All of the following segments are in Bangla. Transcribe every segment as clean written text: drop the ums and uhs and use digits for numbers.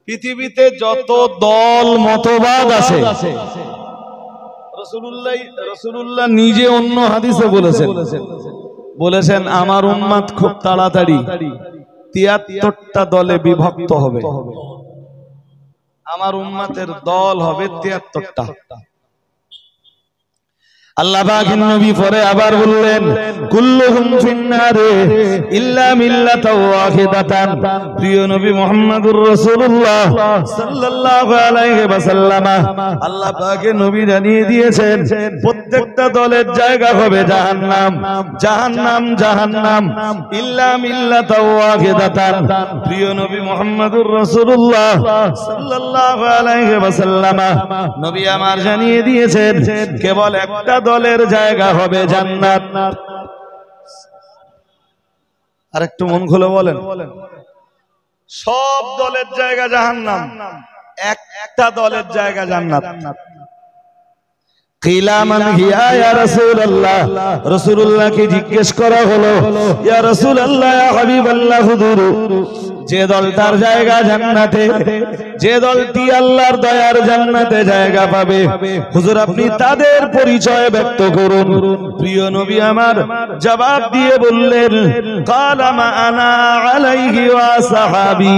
পৃথিবীতে যত দল মতবাদ আছে রাসূলুল্লাহ নিজে অন্য হাদিসে বলেছেন আমার উম্মত খুব তাড়াতাড়ি ৭৩টা দলে বিভক্ত হবে। আমার উম্মতের দল হবে ৭৩টা। আল্লাহ পাকের নবী পরে আবার বললেন কুল্লুহুম ফিন্নারে ইল্লা মিল্লাতাও ওয়াহিদাতান। প্রিয় নবী মুহাম্মদুর রাসূলুল্লাহ সাল্লাল্লাহু আলাইহি ওয়াসাল্লাম আল্লাহ পাকের নবী জানিয়ে দিয়েছেন প্রত্যেকটা দলের জায়গা হবে জাহান্নাম, জাহান্নাম, জাহান্নাম। ইল্লা মিল্লাতাও ওয়াহিদাতান। প্রিয় নবী মুহাম্মদুর রাসূলুল্লাহ সাল্লাল্লাহু আলাইহি ওয়াসাল্লাম নবী আমার জানিয়ে দিয়েছেন কেবল একটা দলের জায়গা হবে জান্নাত। আর একটু মন খুলে বলেন, সব দলের জায়গা জাহান্নাম, একটা দলের জায়গা জান্নাত। কিলা মান হিয়া ইয়া রাসূলুল্লাহ, রাসূলুল্লাহকে জিজ্ঞেস করা হলো ইয়া রাসূলুল্লাহ ইয়া হাবিবাল্লাহ হুজুর, যে দলটার জায়গা জান্নাতে, যে দলটি আল্লাহর দয়ার জান্নাতে জায়গা পাবে, হুজুর আপনি তাদের পরিচয় ব্যক্ত করুন। প্রিয় নবী আমার জবাব দিয়ে বললেন কালা মা আনা আলাইহি ওয়া সাহাবী।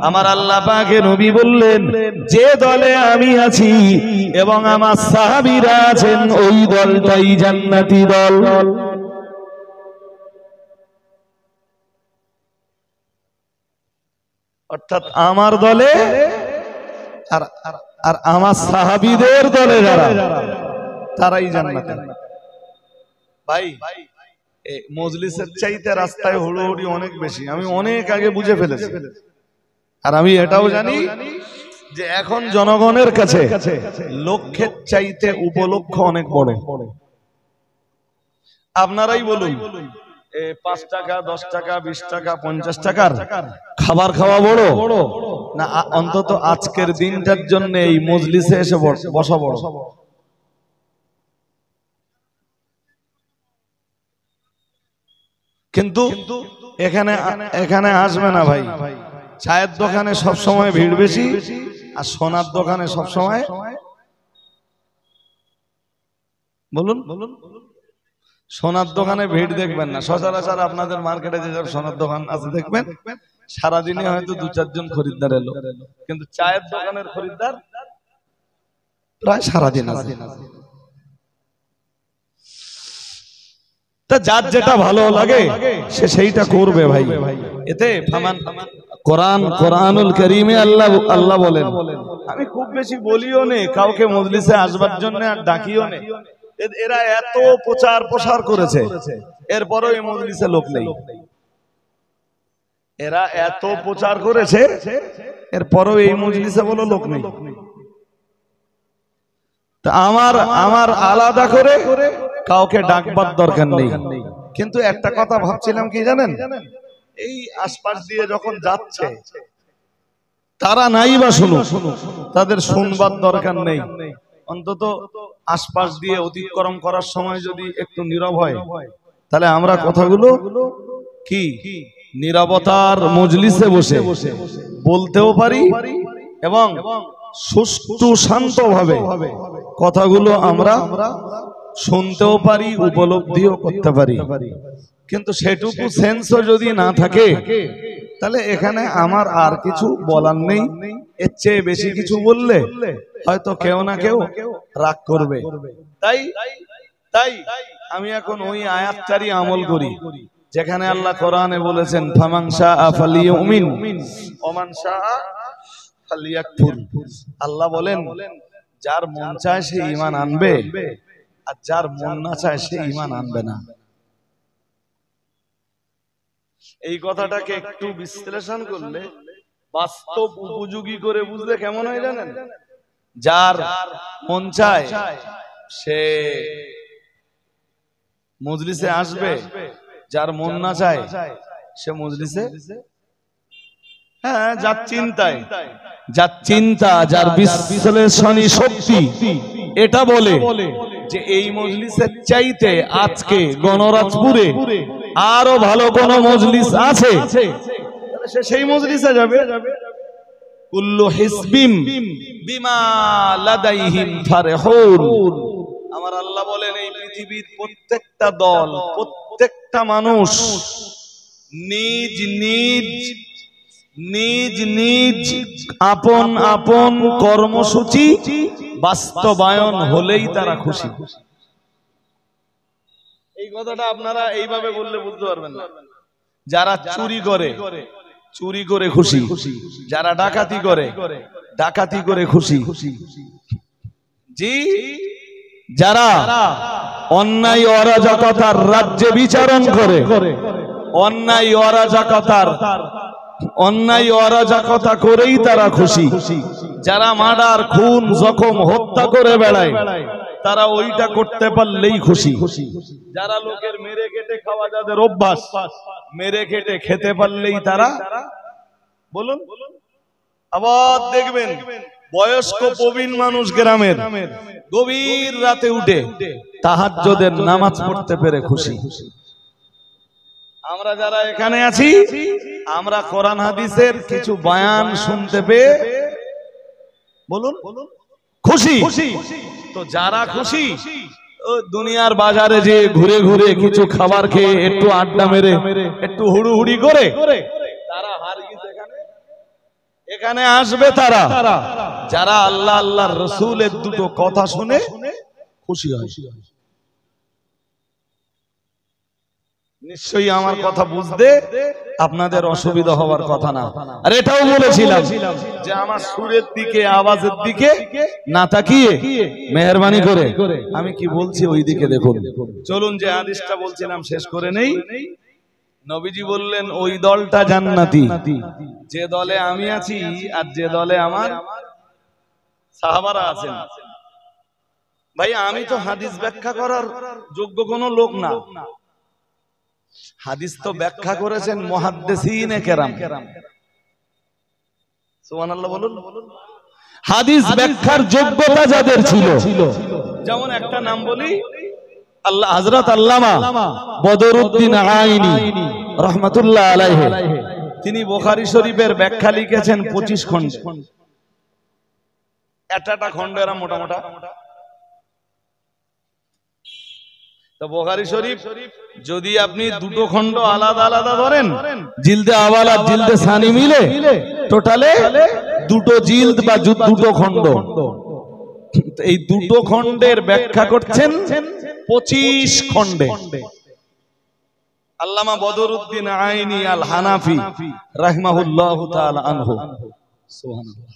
আমার আল্লাহ পাকের নবী বললেন যে দলে আমি আছি এবং আমার সাহাবীরা আছেন ওই দলটাই জান্নাতি দল। অর্থাৎ আমার দলে আর আমার সাহাবীদের দলে যারা, তারাই জান্নাতে। ভাই এই মজলিসের চাইতে রাস্তায় হুড়োহুড়ি অনেক বেশি, আমি অনেক আগে বুঝে ফেলেছি। আর আমি এটাও জানি যে এখন জনগণের কাছে লক্ষ্যের চাইতে উপলক্ষ অনেক বড়। আপনারাই বলুন ৫ টাকা, ১০ টাকা, ২০ টাকা, ৫০ টাকার খাবার খাওয়া বড় না অন্তত আজকের দিনটার জন্য এই মজলিসে এসে বসা বড়? কিন্তু এখানে আসবে না ভাই। চায়ের দোকানে সব সময় ভিড় বেশি, আর সোনার দোকানে সব সময় বলুন সোনার দোকানে ভিড় দেখবেন না। সচরাচর আপনাদের মার্কেটে যে সোনার দোকান আছে দেখবেন সারাদিনে হয়তো ২-৪ জন খরিদ্দার এলো, কিন্তু চায়ের দোকানের খরিদ্দার প্রায় সারাদিন আছে। তা যার যেটা ভালো লাগে সে সেইটা করবে ভাই। এতে কোরআনুল কারীমে আল্লাহ বলেন, আমি খুব বেশি বলিও নে কাউকে মজলিসে আসবার জন্য আর ডাকিও নে। এরা এত প্রচার প্রসার করেছে, এরপরও এই মজলিসে লোক নেই। এরা এত প্রচার করেছে, এরপরও এই মজলিসে বলো লোক নেই। তা আমার আলাদা করে কাউকে ডাকবার দরকার নেই। কিন্তু একটা কথা ভাবছিলাম কি জানেন, এই আশপাশ দিয়ে যখন যাচ্ছে তারা নাই বা শুনুক, তাদের শুনবার দরকার নেই। অন্তত আশপাশ দিয়ে অতিক্রম করার সময় যদি একটু নীরব হয়, তাহলে আমরা কথাগুলো কি নীরবতার মজলিসে বসে বলতেও পারি এবং সুষ্ঠু শান্তভাবে কথাগুলো আমরা শুনতেও পারি, উপলব্ধিও করতে পারি। কিন্তু সেটুকু সেন্সও যদি না থাকে, তাহলে এখানে আমার আর কিছু বলার নেই। এর চেয়ে বেশি কিছু বললে হয়তো কেউ না কেউ রাগ করবে। তাই আমি এখন ওই আয়াতটারই আমল করি যেখানে আল্লাহ কোরআনে বলেছেন ফামান শাআ ফালিয়ুমিন ওয়া মান শাআ ফালিয়াকফুর। আল্লাহ বলেন যার মন চায় সে ঈমান আনবে, আর যার মন না চায় সে ঈমান আনবে না। এই কথাটাকে একটু বিশ্লেষণ করলে, বাস্তব উপযোগী করে বুঝলে কেমন হয় জানেন? যার মন চায় সে মজলিসে আসবে, যার মন না চায় সে মজলিসে, হ্যাঁ যার চিন্তা, যার বিশ্লেষণী শক্তি এটা বলে যে এই মজলিসের চাইতে আজকে গণরাজপুরে আরো ভালো কোন মজলিস আছে, সে সেই মজলিসে যাবে। কুল্লু হিজবিম বিমা লাদাইহিম ফারহুন। আমার আল্লাহ বলেন এই পৃথিবীর প্রত্যেকটা দল, প্রত্যেকটা মানুষ নিজ নিজ নিজ নিজ আপন আপন কর্মসূচি বাস্তবায়ন হলেই তারা খুশি। এই কথাটা আপনারা এইভাবে বললে বুঝতে পারবেন না। যারা চুরি করে চুরি করে খুশি, যারা ডাকাতি করে ডাকাতি করে খুশি, জি, যারা অন্যায় অরাজকতার রাজ্যে বিচারণ করে অন্যায় অরাজকতা করেই তারা খুশি, যারা মার্ডার খুন জখম হত্যা করে বেড়ায় তারা ওইটা করতে পারলেই খুশি, যারা লোকের মেরে কেটে খাওয়া যাদের অভ্যাস মেরে কেটে খেতে পারলেই তারা, বলুন। আবার দেখবেন বয়স্ক প্রবীণ মানুষ গ্রামের গভীর রাতে উঠে তাহাজ্জুদের নামাজ পড়তে পেরে খুশি। আমরা যারা এখানে আছি আমরা কোরআন হাদিসের কিছু বয়ান শুনতে পেয়ে, বলুন, খুশি। তো যারা খুশি দুনিয়ার বাজারে যে ঘুরে ঘুরে কিছু খাবার খেয়ে একটু আড্ডা মেরে একটু হুড়ুহুড়ি করে তারা হারগিজ এখানে আসবে। তারা যারা আল্লাহ আল্লাহর রাসূলের দুটো কথা শুনে খুশি হয়। নিশ্চয়ই আমার কথা বুঝতে আপনাদের অসুবিধা হওয়ার কথা না। আর এটাও বলেছিলাম যে আমার সুরের দিকে আওয়াজের দিকে না তাকিয়ে মেহেরবানি করে আমি কি বলছি ওই দিকে দেখুন। চলুন যে হাদিসটা বলছিলাম শেষ করে নেই। নবীজি বললেন ওই দলটা জান্নাতি যে দলে আমি আছি আর যে দলে আমার সাহাবারা আছেন। ভাই আমি তো হাদিস ব্যাখ্যা করার যোগ্য কোনো লোক না। হাদিস তো ব্যাখ্যা করেছেন মুহাদ্দিসিনে কেরাম। সুবহানাল্লাহ বলুন। হাদিস ব্যাখ্যার যোগ্যতা যাদের ছিল, যেমন একটা নাম বলি, আল্লাহ হযরত আল্লামা বদরউদ্দিন আইনি রাহমাতুল্লাহ আলাইহি, তিনি বুখারী শরীফের ব্যাখ্যা লিখেছেন 25 খণ্ডে। একটা খণ্ড এরা মোটা মোটা। তো বুখারী শরীফ যদি আপনি দুটো খণ্ড আলাদা আলাদা ধরেন, জিলদে আওয়াল আর জিলদে সানি মিলে টোটালে দুটো জিলদ বা দুটো খণ্ড। এই দুটো খণ্ডের ব্যাখ্যা করছেন 25 খণ্ডে আল্লামা বদরউদ্দিন আইনি আল হানাফি রাহিমাহুল্লাহু তাআলা আনহু। সুবহানাল্লাহ।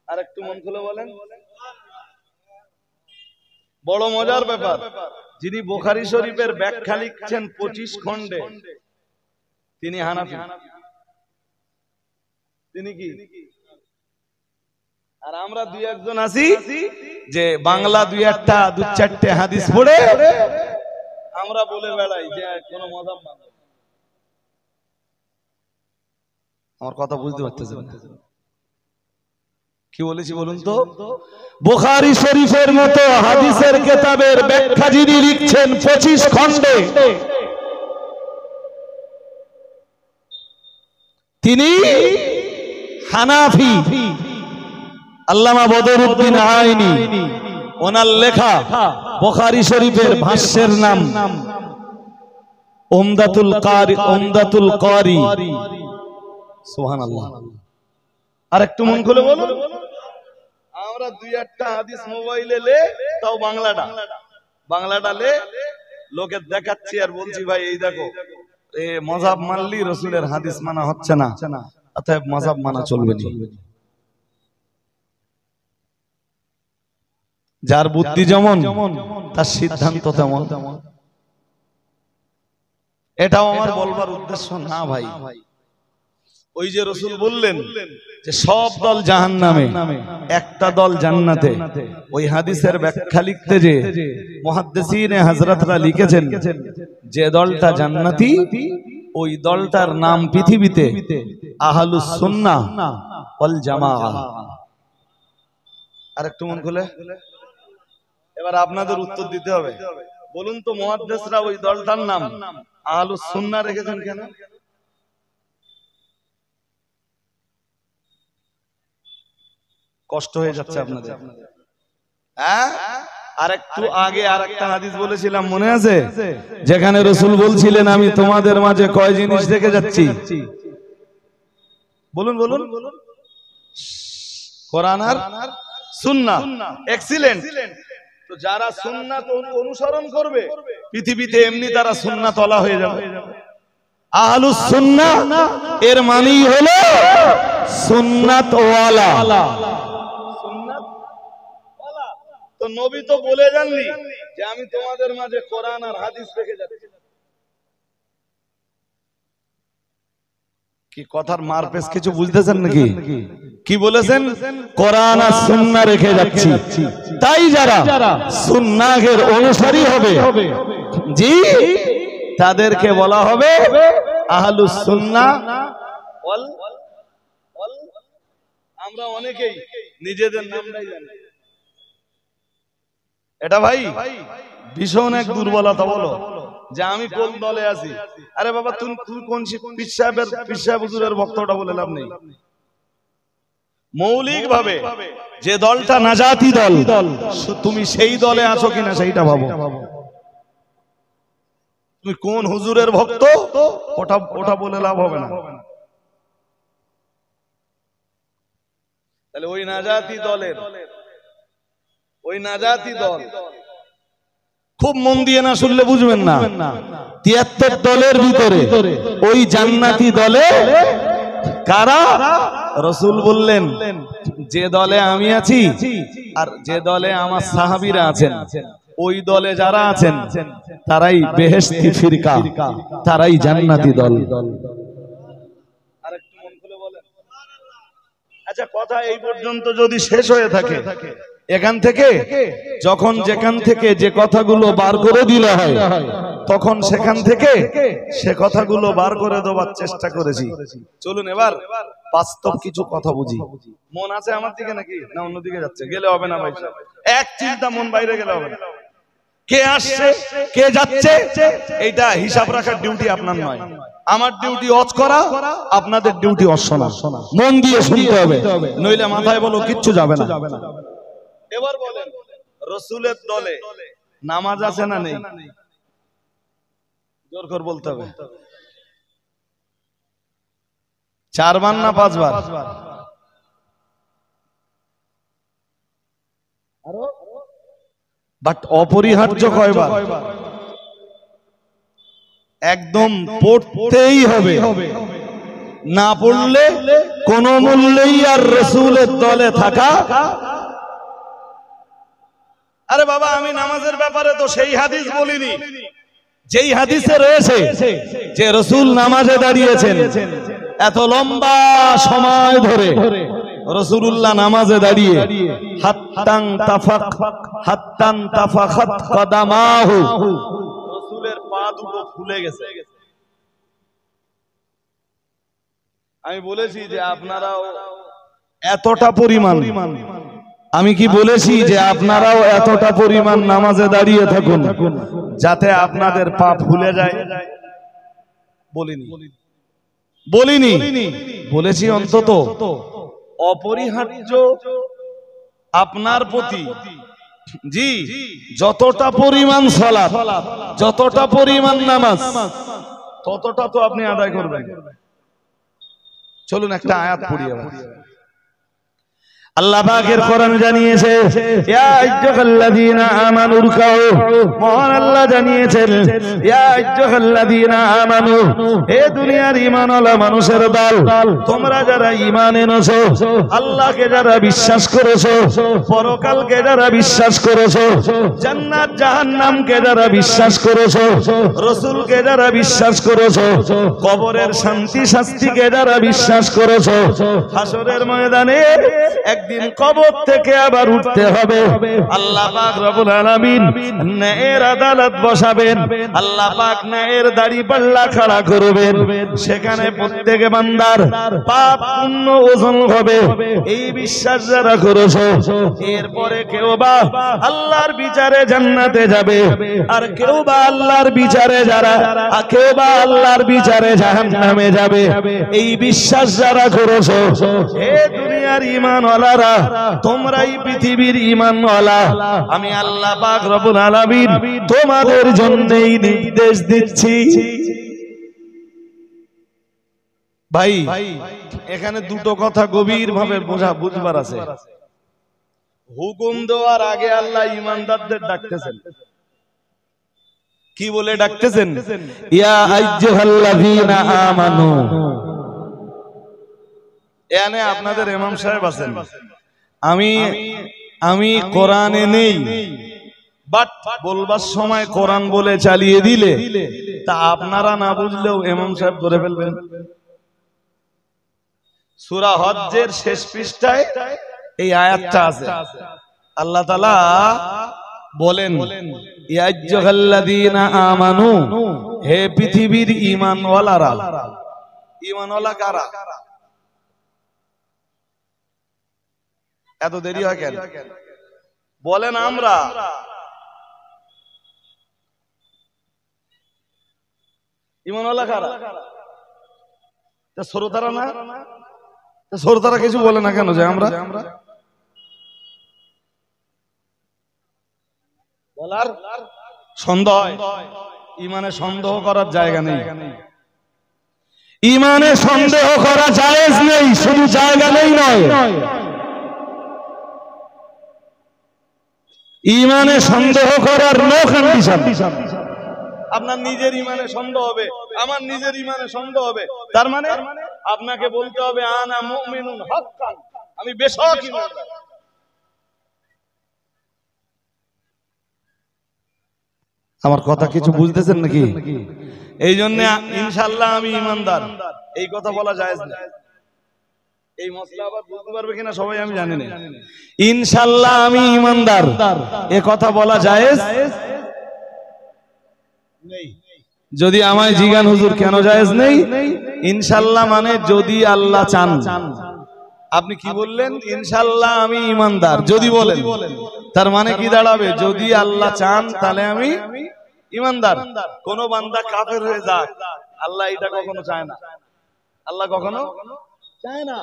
আরেকটু মন খুলে বলেন। বড় মজার ব্যাপার, যিনি বুখারী শরীফের ব্যাখ্যা লিখছেন 25 খণ্ডে তিনি হানাফি। তিনি কি? আর আমরা দুই একজন আছি যে বাংলা দুই একটা দু চারটে হাদিস পড়ে আমরা বলে বেড়াই যে কোন মজাব না। আমার কথা বুঝতে পারতেছেন কি বলেছি বলুন তো? বুখারী শরীফের মতো হাদিসের কিতাবের ব্যাখ্যা যিনি লিখছেন 25 খণ্ডে তিনি হানাফি। আল্লামা বদরউদ্দিন আইনি, ওনার লেখা বুখারী শরীফের ভাষ্যের নাম উমদাতুল কারি। সুবহানাল্লাহ। আর একটু মন খুলে বলুন। আমরা দুই একটা হাদিস মোবাইলে লে, তাও বাংলাটা লে লোকে দেখাচ্ছি আর বলছি ভাই এই দেখো এ মাযহাব মানলি রাসূলের হাদিস মানা হচ্ছে না, অতএব মাযহাব মানা চলবে না। যার বুদ্ধি যেমন তার সিদ্ধান্ত তেমন। এটাও আমার বলবার উদ্দেশ্য না ভাই। ওই যে রাসূল বললেন যে সব দল জাহান্নামে একটা দল জান্নাতে, ওই হাদিসের ব্যাখ্যা লিখতে যে মুহাদ্দিসিনে হযরতরা লিখেছেন যে দলটা জান্নাতি ওই দলটার নাম পৃথিবীতে আহলুস সুন্নাহ ওয়াল জামাআহ। আরেকটু মন খুলে এবার আপনাদের উত্তর দিতে হবে। বলুন তো মুহাদ্দিসরা ওই দলটার নাম আহলুস সুন্নাহ রেখেছেন কেন? কষ্ট হয়ে যাচ্ছে আপনাদের। হ্যাঁ, আর একটু আগে আর একটা হাদিস বলেছিলাম মনে আছে, যেখানে রাসূল বলছিলেন আমি তোমাদের মাঝে কয় জিনিস দেখে যাচ্ছি, বলুন বলুন। কোরআন আর সুন্নাহ, এক্সিলেন্ট। তো যারা সুন্নাত অনুসরণ করবে পৃথিবীতে এমনি তারা সুন্নাত ওয়ালা হয়ে যাবে। আহলুস সুন্নাহ এর মানেই হলো সুন্নাত ওয়ালা। সুন্নাত ওয়ালা। তো নবী তো বলে যাননি যে আমি তোমাদের মাঝে কোরআন আর হাদিস রেখে যাচ্ছি। কি কথার মারপেস কিছু বুঝতেছেন নাকি? কি বলেছেন? কোরআন আর সুন্নাহ রেখে যাচ্ছি। তাই যারা সুন্নাহের অনুসারী হবে, জি, তাদেরকে বলা হবে আহলুস সুন্নাহ ওয়াল। আমরা অনেকেই নিজেদের নামটাই জানি। এটা ভাই ভীষণ এক দুর্বলতা, বলো যে আমি কোন দলে আছি। আরে বাবা তুই কোন পীর সাহেব হুজুরের ভক্তটা বলে লাভ নেই। মৌলিক ভাবে যে দলটা নাজাতি দল, তুমি সেই দলে আছো কিনা সেইটা ভাবো। তুমি কোন হুজুরের ভক্ত ওটা বলে লাভ হবে না। তাহলে ওই নাজাতি দল খুব মন দিয়ে না শুনলে বুঝবেন না। ৭৩ দলের ভিতরে ওই জান্নাতি দলে কারা? রাসূল বললেন যে দলে আমি আছি আর যে দলে আমার সাহাবীরা আছেন, ওই দলে যারা আছেন তারাই বেহেশতি ফিরকা, তারাই জান্নাতি দল। আরেকটু মন খুলে বলেন। আচ্ছা, কথা এই পর্যন্ত যদি শেষ হয়ে থাকে, এখান থেকে যখন যেখান থেকে যে কথাগুলো বার করে দিলে হয় তখন সেখান থেকে সে কথাগুলো বার করে দেওয়ার চেষ্টা করেছি। চলুন এবার বাস্তব কিছু কথা বুঝি। মন আছে আমার দিকে নাকি না অন্যদিকে যাচ্ছে? গেলে হবে না ভাই সাহেব, এক চিন্তা মন বাইরে গেলে হবে না। কে আসছে কে যাচ্ছে এইটা হিসাব রাখার ডিউটি আপনার নয়। আমার ডিউটি ওয়াজ করা, আপনাদের ডিউটি ওয়াজ শোনা। মন দিয়ে শুনতে হবে, নইলে মাথায় বলো কিচ্ছু যাবে না। এবার বলেন, রাসূলের দলে নামাজ আছে না নেই? জোর করে বলতে হবে। 4 বার না 5 বার? বাট অপরিহার্য কয়বার? একদম পড়তেই হবে, না পড়লে কোন মূল্যেই আর রাসূলের দলে থাকা। আরে বাবা, আমি নামাজের ব্যাপারে তো সেই হাদিস বলিনি যেই হাদিসে রয়েছে যে রাসূল নামাজে দাঁড়িয়েছেন এত লম্বা সময় ধরে। রাসূলুল্লাহ নামাজে দাঁড়িয়ে হাত্তান তাফাখাত কদামাহু, রাসূলের পা দুটো ফুলে গেছে। আমি বলেছি যে আপনারাও এতটা পরিমাণ, আমি কি বলেছি যে আপনারাও এতটা পরিমাণ নামাজে দাঁড়িয়ে থাকুন যাতে আপনাদের পা ফুলে যায়? বলিনি, বলেছি অন্তত অপরিহার্য আপনার প্রতি, জি, যতটা পরিমাণ সালাত, যতটা পরিমাণ নামাজ, ততটা তো আপনি আদায় করবেন। চলুন একটা আয়াত পড়ি। আল্লাহ পাকের কোরআন জানিয়েছে ইয়া আইয়ুহাল্লাযীনা আমানু রুকাউ, মহান আল্লাহ জানিয়েছেন ইয়া আইয়ুহাল্লাযীনা আমানু, হে দুনিয়ার ঈমানওয়ালা মানুষের দল, তোমরা যারা ঈমান এনেছো, আল্লাহকে যারা বিশ্বাস করেছো, পরকালকে যারা বিশ্বাস করেছো, জান্নাত জাহান্নামকে যারা বিশ্বাস করেছো, রাসূলকে যারা বিশ্বাস করেছো, কবরের শান্তি শাস্তিকে যারা বিশ্বাস করেছো, হাসরের ময়দানে একদিন কবর থেকে আবার উঠতে হবে। আল্লাহ পাক রব্বুল আলামিন ন্যায়ের আদালত বসাবেন, আল্লাহ পাক ন্যায়ের দাড়ি পাল্লা খাড়া করবেন। সেখানে প্রত্যেক বান্দার পাপ পুণ্য ওজন হবে, এই বিশ্বাস যারা করেছো। এরপরে কেউ বা আল্লাহর বিচারে জান্নাতে যাবে, আর কেউ বা আল্লাহর বিচারে জাহান্নামে যাবে। এই বিশ্বাস যারা করেছো, হে দুনিয়ার দুনিয়ার ঈমানওয়ালারা, তোমরাই পৃথিবীর ঈমানওয়ালা। আমি আল্লাহ পাক রব্বুল আলামিন তোমাদের জন্যই নির্দেশ দিচ্ছি। ভাই এখানে দুটো কথা গভীর ভাবে বুঝবার আছে। হুকুম দেওয়ার আগে আল্লাহ ঈমানদারদের ডাকতেছেন, কি বলে ডাকতেছেন? ইয়া আইয়ুহাল্লাযীনা আমানু। এখানে আপনাদের ইমাম সাহেব আছেন, আমি কোরআনে নেই, বাট বলবার সময় কোরআন বলে চালিয়ে দিলে তা আপনারা না বুঝলেও ইমাম সাহেব ধরে ফেলবেন। সূরা হজ্জের শেষ পৃষ্ঠায় এই আয়াতটা আছে। আল্লাহ তাআলা বলেন, ইয়া আইয়ুহাল্লাযীনা আমানু, হে পৃথিবীর ঈমানওয়ালারা। ঈমানওয়ালা কারা? এত দেরি হয় কেন? বলেন আমরা। ঈমানওয়ালা কারা? তা শ্রোতারা না? তা শ্রোতারা কিছু বলে না কেন যে আমরা? বলার সন্দেহ হয়। ঈমানে সন্দেহ করার জায়গা নেই। ঈমানে সন্দেহ করা জায়েজ নেই, শুধু জায়গা নেই নয়, ঈমানে সন্দেহ করার নো কন্ডিশন। আপনার নিজের ঈমানে সন্দেহ হবে, আমার নিজের ঈমানে সন্দেহ হবে, তার মানে আপনাকে বলতে হবে আনা মুমিনুন হাক্কান, আমি বেশক ঈমানদার। আমার কথা কিছু বুঝতেছেন নাকি? এই জন্য ইনশাআল্লাহ আমি ঈমানদার এই কথা বলা জায়েজ না। এই মশলা আবার বুঝতে পারবে কিনা সবাই আমি জানি না। ইনশাআল্লাহ আমি ঈমানদার এই কথা বলা জায়েজ নেই। যদি আমায় জিজ্ঞান হুজুর কেন জায়েজ নেই? ইনশাআল্লাহ মানে যদি আল্লাহ চান। আপনি কি বললেন? ইনশাআল্লাহ আমি ঈমানদার যদি বলেন, তার মানে কি দাঁড়াবে? যদি আল্লাহ চান তাহলে আমি ঈমানদার। কোন বান্দা কাফের হয়ে যাক, আল্লাহ এটা কখনো চায় না। আল্লাহ কখনো চায় না।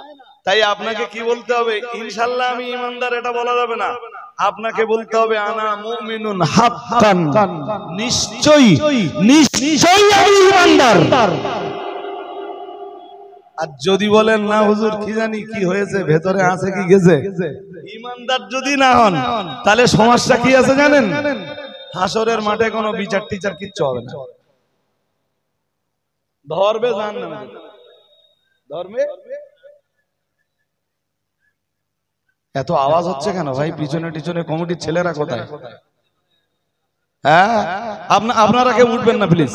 তাই আপনাকে কি বলতে হবে? ইনশাআল্লাহ আমি ঈমানদার এটা বলা যাবে না। আপনাকে বলতে হবে আনা মুমিনুন হাক্কান, নিশ্চয়ই নিশ্চয়ই আমি ঈমানদার। আর যদি বলেন না হুজুর কি জানি কি হয়েছে, ভেতরে আছে কি গেছে, ঈমানদার যদি না হন তাহলে সমস্যা কি আছে জানেন? হাসরের মাঠে কোনো বিচার টিচার কিচ্ছু হবে না। ধরবে জাহান্নাম, ধরবে। এত আওয়াজ হচ্ছে কেন ভাই? পিছনে টিছনে কমিটির ছেলেরা কোথায়? হ্যাঁ, আপনারা কেউ উঠবেন না প্লিজ।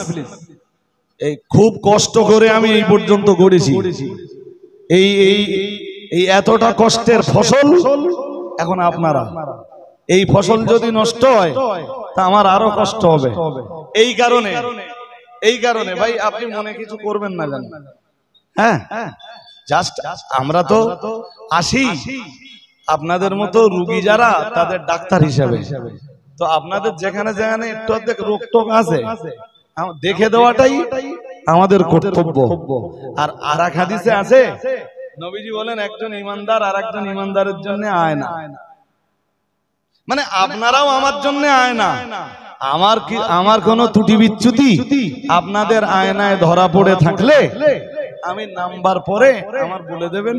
এই খুব কষ্ট করে আমি এই পর্যন্ত গড়েছি। এই এতটা কষ্টের ফসল এখন আপনারা। এই ফসল যদি নষ্ট হয় তা আমার আরো কষ্ট হবে। এই কারণে ভাই আপনি মনে কিছু করবেন না জানেন। হ্যাঁ, জাস্ট আমরা তো আসি আপনাদের মতো রোগী যারা, তাদের ডাক্তার হিসাবে। তো আপনাদের যেখানে যেখানে একটু অর্ধেক রোগ টোগ আছে দেখে দেওয়াটাই আমাদের কর্তব্য। আর আরেক হাদিসে আছে নবীজি বলেন একজন ঈমানদার আর একজন ঈমানদারের জন্য আয়না। মানে আপনারাও আমার জন্য আয়না। আমার কোনো ত্রুটি বিচ্যুতি আপনাদের আয়নায় ধরা পড়ে থাকলে আমি নাম্বার পরে আমার বলে দেবেন,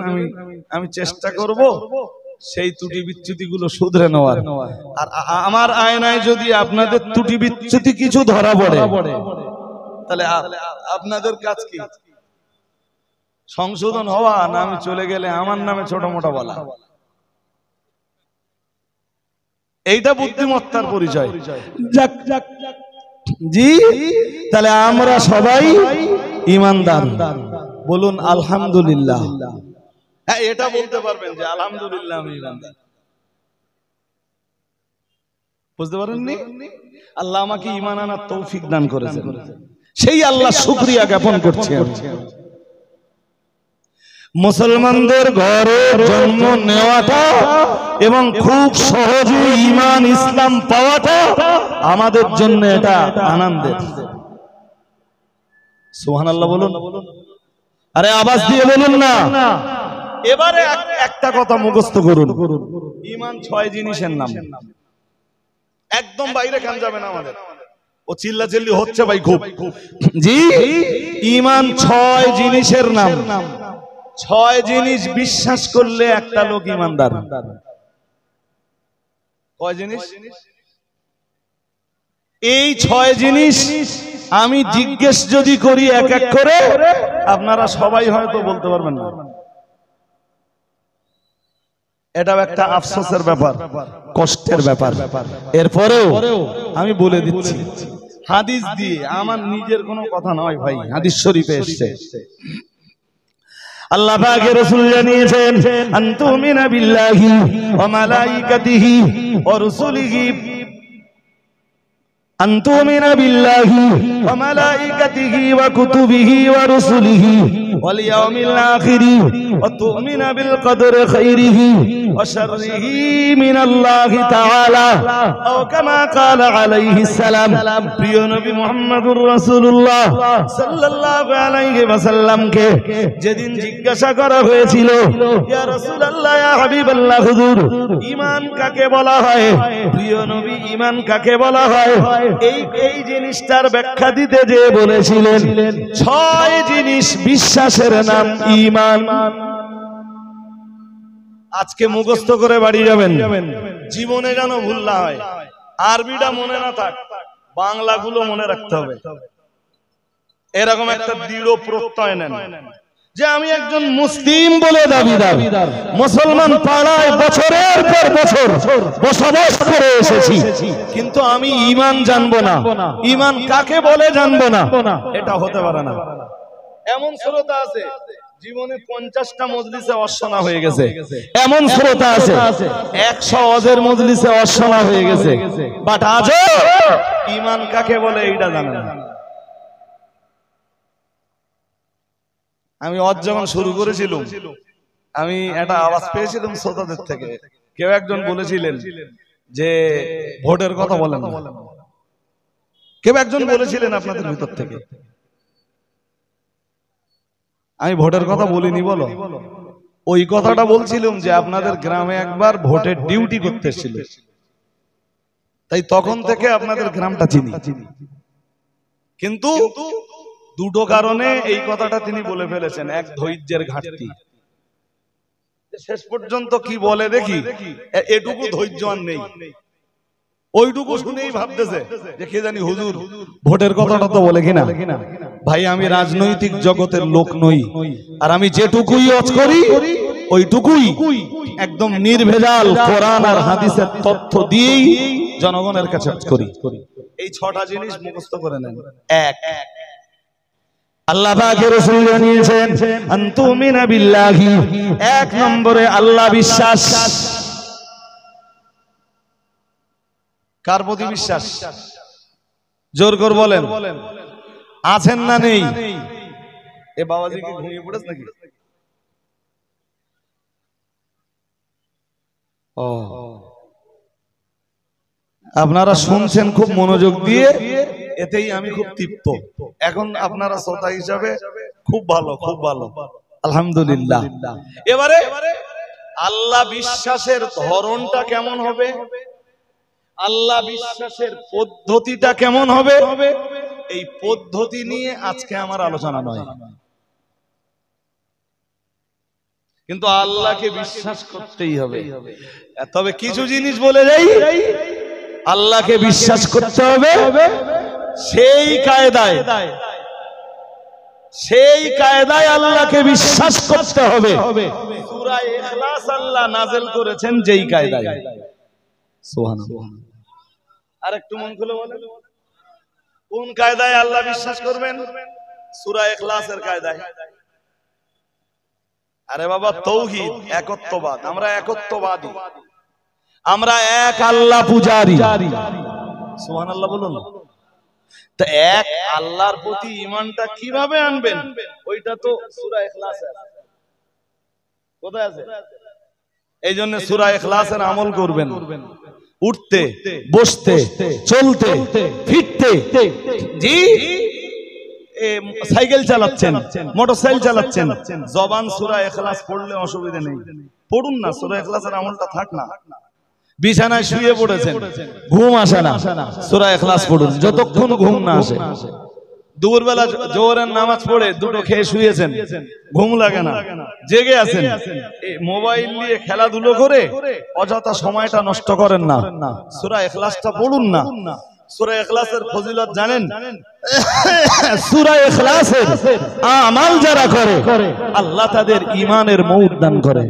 আমি চেষ্টা করব সেই ত্রুটি বিচ্যুতি গুলো শুধরে নেওয়ার। আর আমার আয়নায় যদি আপনাদের ত্রুটি বিচ্যুতি কিছু ধরা পড়ে তাহলে আপনাদের কাজ কি? সংশোধন হওয়া, না আমি চলে গেলে আমার নামে ছোট মোটা বলা? এইটা বুদ্ধিমত্তার পরিচয়। জি, তাহলে আমরা সবাই ঈমানদার। বলুন আলহামদুলিল্লাহ। হ্যাঁ, এটা বলতে পারবেন যে আলহামদুলিল্লাহ আমি ঈমানদার। বুঝতে পারেননি? আল্লাহ আমাকে ঈমান আনার তৌফিক দান করেছেন, সেই আল্লাহ শুকরিয়া জ্ঞাপন করছি। মুসলমানদের ঘরে জন্ম নেওয়াটা এবং খুব সহজে ঈমান ইসলাম পাওয়াটা আমাদের জন্য এটা আনন্দের। সুবহানাল্লাহ বলুন। আরে আওয়াজ দিয়ে বলুন না। এবারে একটা কথা মুখস্থ করুন, ঈমান 6 জিনিসের নাম। একদম বাইরে কান যাবে না আমাদের, ও চিল্লাচিল্লি হচ্ছে ভাই খুব। জি, ঈমান 6 জিনিসের নাম। 6 জিনিস বিশ্বাস করলে একটা লোক ঈমানদার। কয় জিনিস? এই 6 জিনিস আমি জিজ্ঞেস যদি করি এক এক করে, আপনারা সবাই হয়তো বলতে পারবেন না। এটাও একটা আফসোসের ব্যাপার, কষ্টের ব্যাপার। এরপরেও আমি বলে দিচ্ছি হাদিস দিয়ে, আমার নিজের কোনো কথা নয় ভাই, হাদিস শরীফে এসেছে। আল্লাহ পাকের রাসূল জানিয়েছেন, আনতুমিনা বিল্লাহি ওয়া মালাইকাতিহি ওয়া রুসুলিহি, আনতুমিনা বিল্লাহি ওয়া মালাইকাতিহি ওয়া কুতুবিহি ওয়া রুসুলিহি ওয়াল ইয়াউমিল আখিরি ওয়া তুমিনা বিল কদরি খাইরিহি ওয়া শাররিহি মিনাল্লাহি তাআলা আও কামা ক্বালা আলাইহিস সালাম। প্রিয় নবী মুহাম্মদুর রাসূলুল্লাহ সাল্লাল্লাহু আলাইহি ওয়াসাল্লামকে যেদিন জিজ্ঞাসা করা হয়েছিল, ইয়া রাসূলুল্লাহ, ইয়া হাবিবাল্লাহ, হুজুর ঈমান কাকে বলা হয়? প্রিয় নবী ঈমান কাকে বলা হয়, এই জিনিসটার ব্যাখ্যা দিতে যে বলেছিলেন 6 জিনিস বিশ্বাসের নাম ঈমান। আজকে মুখস্থ করে বাড়ি যাবেন, জীবনে যেন ভুল না হয়। আরবিটা মনে না থাক, বাংলাগুলো মনে রাখতে হবে। এরকম একটা দৃঢ় প্রত্যয় নেন যে আমি একজন মুসলিম বলে দাবিদার, মুসলমান পাড়ায় বছরের পর বছর বসবাস করে এসেছি, কিন্তু আমি ঈমান জানবো না, ঈমান কাকে বলে জানবো না, এটা হতে পারে না। এমন শ্রোতা আছে জীবনে 50টা মজলিসে অশোনা হয়ে গেছে, এমন শ্রোতা আছে 100 ওয়াজের মজলিসে অশোনা হয়ে গেছে, বাট আজও ঈমান কাকে বলে এইটা জানে না। আমি ওয়াজ যখন শুরু করেছিলাম, আমি একটা আওয়াজ পেয়েছিলাম শ্রোতাদের থেকে, কেউ একজন বলেছিলেন যে ভোটের কথা বলেন না। কেউ একজন বলেছিলেন আপনাদের ভিতর থেকে। আমি ভোটের কথা বলিনি, বলো। ওই কথাটা বলছিলাম যে আপনাদের গ্রামে একবার ভোটের ডিউটি করতে এসেছিল, তাই তখন থেকে আপনাদের গ্রামটা চিনি। কিন্তু দুটো কারণে এই কথাটা তিনি বলে ফেলেছেন। এক, ধৈর্যের ঘাটতি। শেষ পর্যন্ত কি বলে দেখি, এটুকু ধৈর্য আর নেই। ওইটুকু শুনেই ভাবতেছে যে কে জানি হুজুর ভোটের কথাটা তো বলে কিনা। ভাই, আমি রাজনৈতিক জগতের লোক নই, আর আমি যেটুকুই ওয়াজ করি ওইটুকুই একদম নির্ভেজাল কোরআন আর হাদিসের তথ্য দিয়েই জনগণের কাছে করি। এই 6টা জিনিস মুখস্থ করে নেন। এক, আল্লাহ পাকের রাসূল জানিয়েছেন, আনতুমিনা বিল্লাহি, 1 নম্বরে আল্লাহ বিশ্বাস। কার প্রতি বিশ্বাস? জোর করে বলেন, আছেন না নেই? এ বাবাজি কি ঘুমিয়ে পড়েছে নাকি? ও, আপনারা শুনছেন খুব মনোযোগ দিয়ে, এতেই আমি খুব তৃপ্ত। এখন আপনারা শ্রোতা হিসাবে খুব ভালো, খুব ভালো, আলহামদুলিল্লাহ। এবারে আল্লাহ বিশ্বাসের ধরনটা কেমন হবে, আল্লাহ বিশ্বাসের পদ্ধতিটা কেমন হবে, এই পদ্ধতি নিয়ে আজকে আমার আলোচনা নয়। কিন্তু আল্লাহকে বিশ্বাস করতেই হবে। তবে কিছু জিনিস বলে যাই, আল্লাহকে বিশ্বাস করতে হবে সেই কায়দায়, সেই কায়দায় আল্লাহকে বিশ্বাস করতে হবে। সূরা ইখলাস আল্লাহ নাযিল করেছেন যেই কায়দায়। সুবহানাল্লাহ। আরেকটু মন খুলে বলেন, কোন কায়দায় আল্লাহ বিশ্বাস করবেন? সূরা ইখলাসের কায়দায়। আরে বাবা, তাওহীদ, একত্ববাদ। আমরা একত্ববাদী, আমরা এক আল্লাহ পূজারী। সুবহানাল্লাহ বলুন। তো এক আল্লাহর প্রতি ঈমানটা কিভাবে আনবেন, ওইটা তো সূরা ইখলাসে আছে। কোথায় আছে? এই জন্য সূরা ইখলাসের আমল করবেন, উঠতে, বসতে, চলতে, ফিরতে। জি, সাইকেল চালাচ্ছেন, মোটরসাইকেল চালাচ্ছেন, জবান সূরা ইখলাস পড়লে অসুবিধা নেই, পড়ুন না, সূরা ইখলাসের আমলটা থাক না। বিছানায় শুয়ে পড়েছেন, ঘুম আসে না, সূরা ইখলাস পড়ুন যতক্ষণ ঘুম না আসে। দুপুরবেলা জোহরের নামাজ পড়ে দুটো খেয়ে শুয়েছেন, ঘুম লাগে না, জেগে আছেন, মোবাইল নিয়ে খেলাধুলো করে অযথা সময়টা নষ্ট করেন না, সূরা ইখলাসটা পড়ুন না। সূরা ইখলাসের ফজিলত জানেন? সূরা ইখলাসের আমল যারা করে আল্লাহ তাদের ঈমানের মউত দান করে।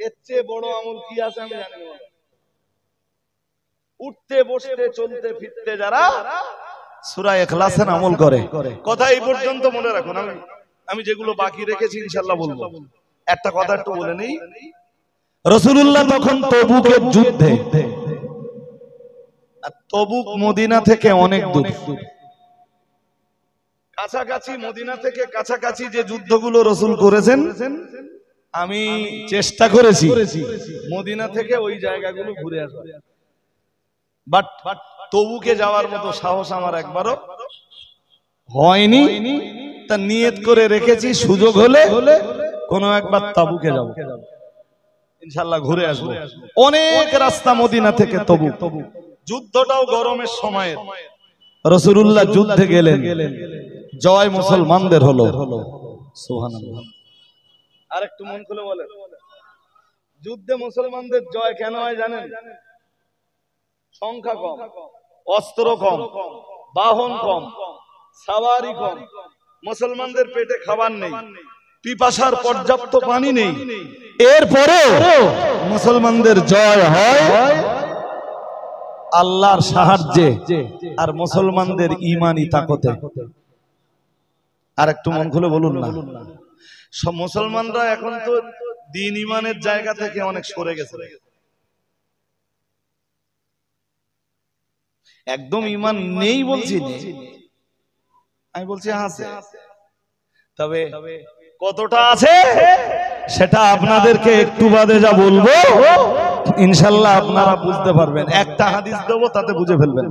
এর চেয়ে বড় আমল কি আছে আমি জানি না। উঠতে বসতে চলতে ফিরতে যারা সূরা ইখলাসের আমল করে, কথা এই পর্যন্ত মনে রাখুন। আমি যেগুলো বাকি রেখেছি ইনশাআল্লাহ বলবো। একটা কথা একটু বলে নেই, রাসূলুল্লাহ তখন তবুকের যুদ্ধে, আর তবুক মদিনা থেকে অনেক দূর, কাছাকাছি মদিনা থেকে কাছাকাছি যে যুদ্ধগুলো রাসূল করেছেন আমি চেষ্টা করেছি মদিনা থেকে ওই জায়গাগুলো ঘুরে আসবার, বাট তবুকে যাওয়ার মতো সাহস আমার একবারও হয়নি। তা নিয়ত করে রেখেছি সুযোগ হলে কোনো একবার তাবুকে যাব, ইনশাআল্লাহ ঘুরে আসবো। অনেক রাস্তা মদিনা থেকে তবুক, যুদ্ধটাও গরমের সময়ে, রাসূলুল্লাহ যুদ্ধে গেলেন, জয় মুসলমানদের হলো, সুবহানাল্লাহ। আর একটু মন খুলে বলেন, যুদ্ধে মুসলমানদের জয় কেন হয় জানেন? সংখ্যা কম, অস্ত্র কম, বাহন কম, সাওয়ারি কম, মুসলমানদের পেটে খাবার নেই, পিপাসার পর্যাপ্ত পানি নেই, এরপরেও মুসলমানদের জয় হয় আল্লাহর সাহায্যে আর মুসলমানদের ঈমানি তাকতে। আর একটু মন খুলে বলুন না, সব মুসলমানরা এখন তো দ্বীন ঈমানের জায়গা থেকে অনেক সরে গেছে, একদম ঈমান নেই বলছি না, আমি বলছি আছে, তবে কতটা আছে সেটা আপনাদেরকে একটু বাদে যা বলবো ইনশাআল্লাহ আপনারা বুঝতে পারবেন। একটা হাদিস দেবো তাতে বুঝে ফেলবেন।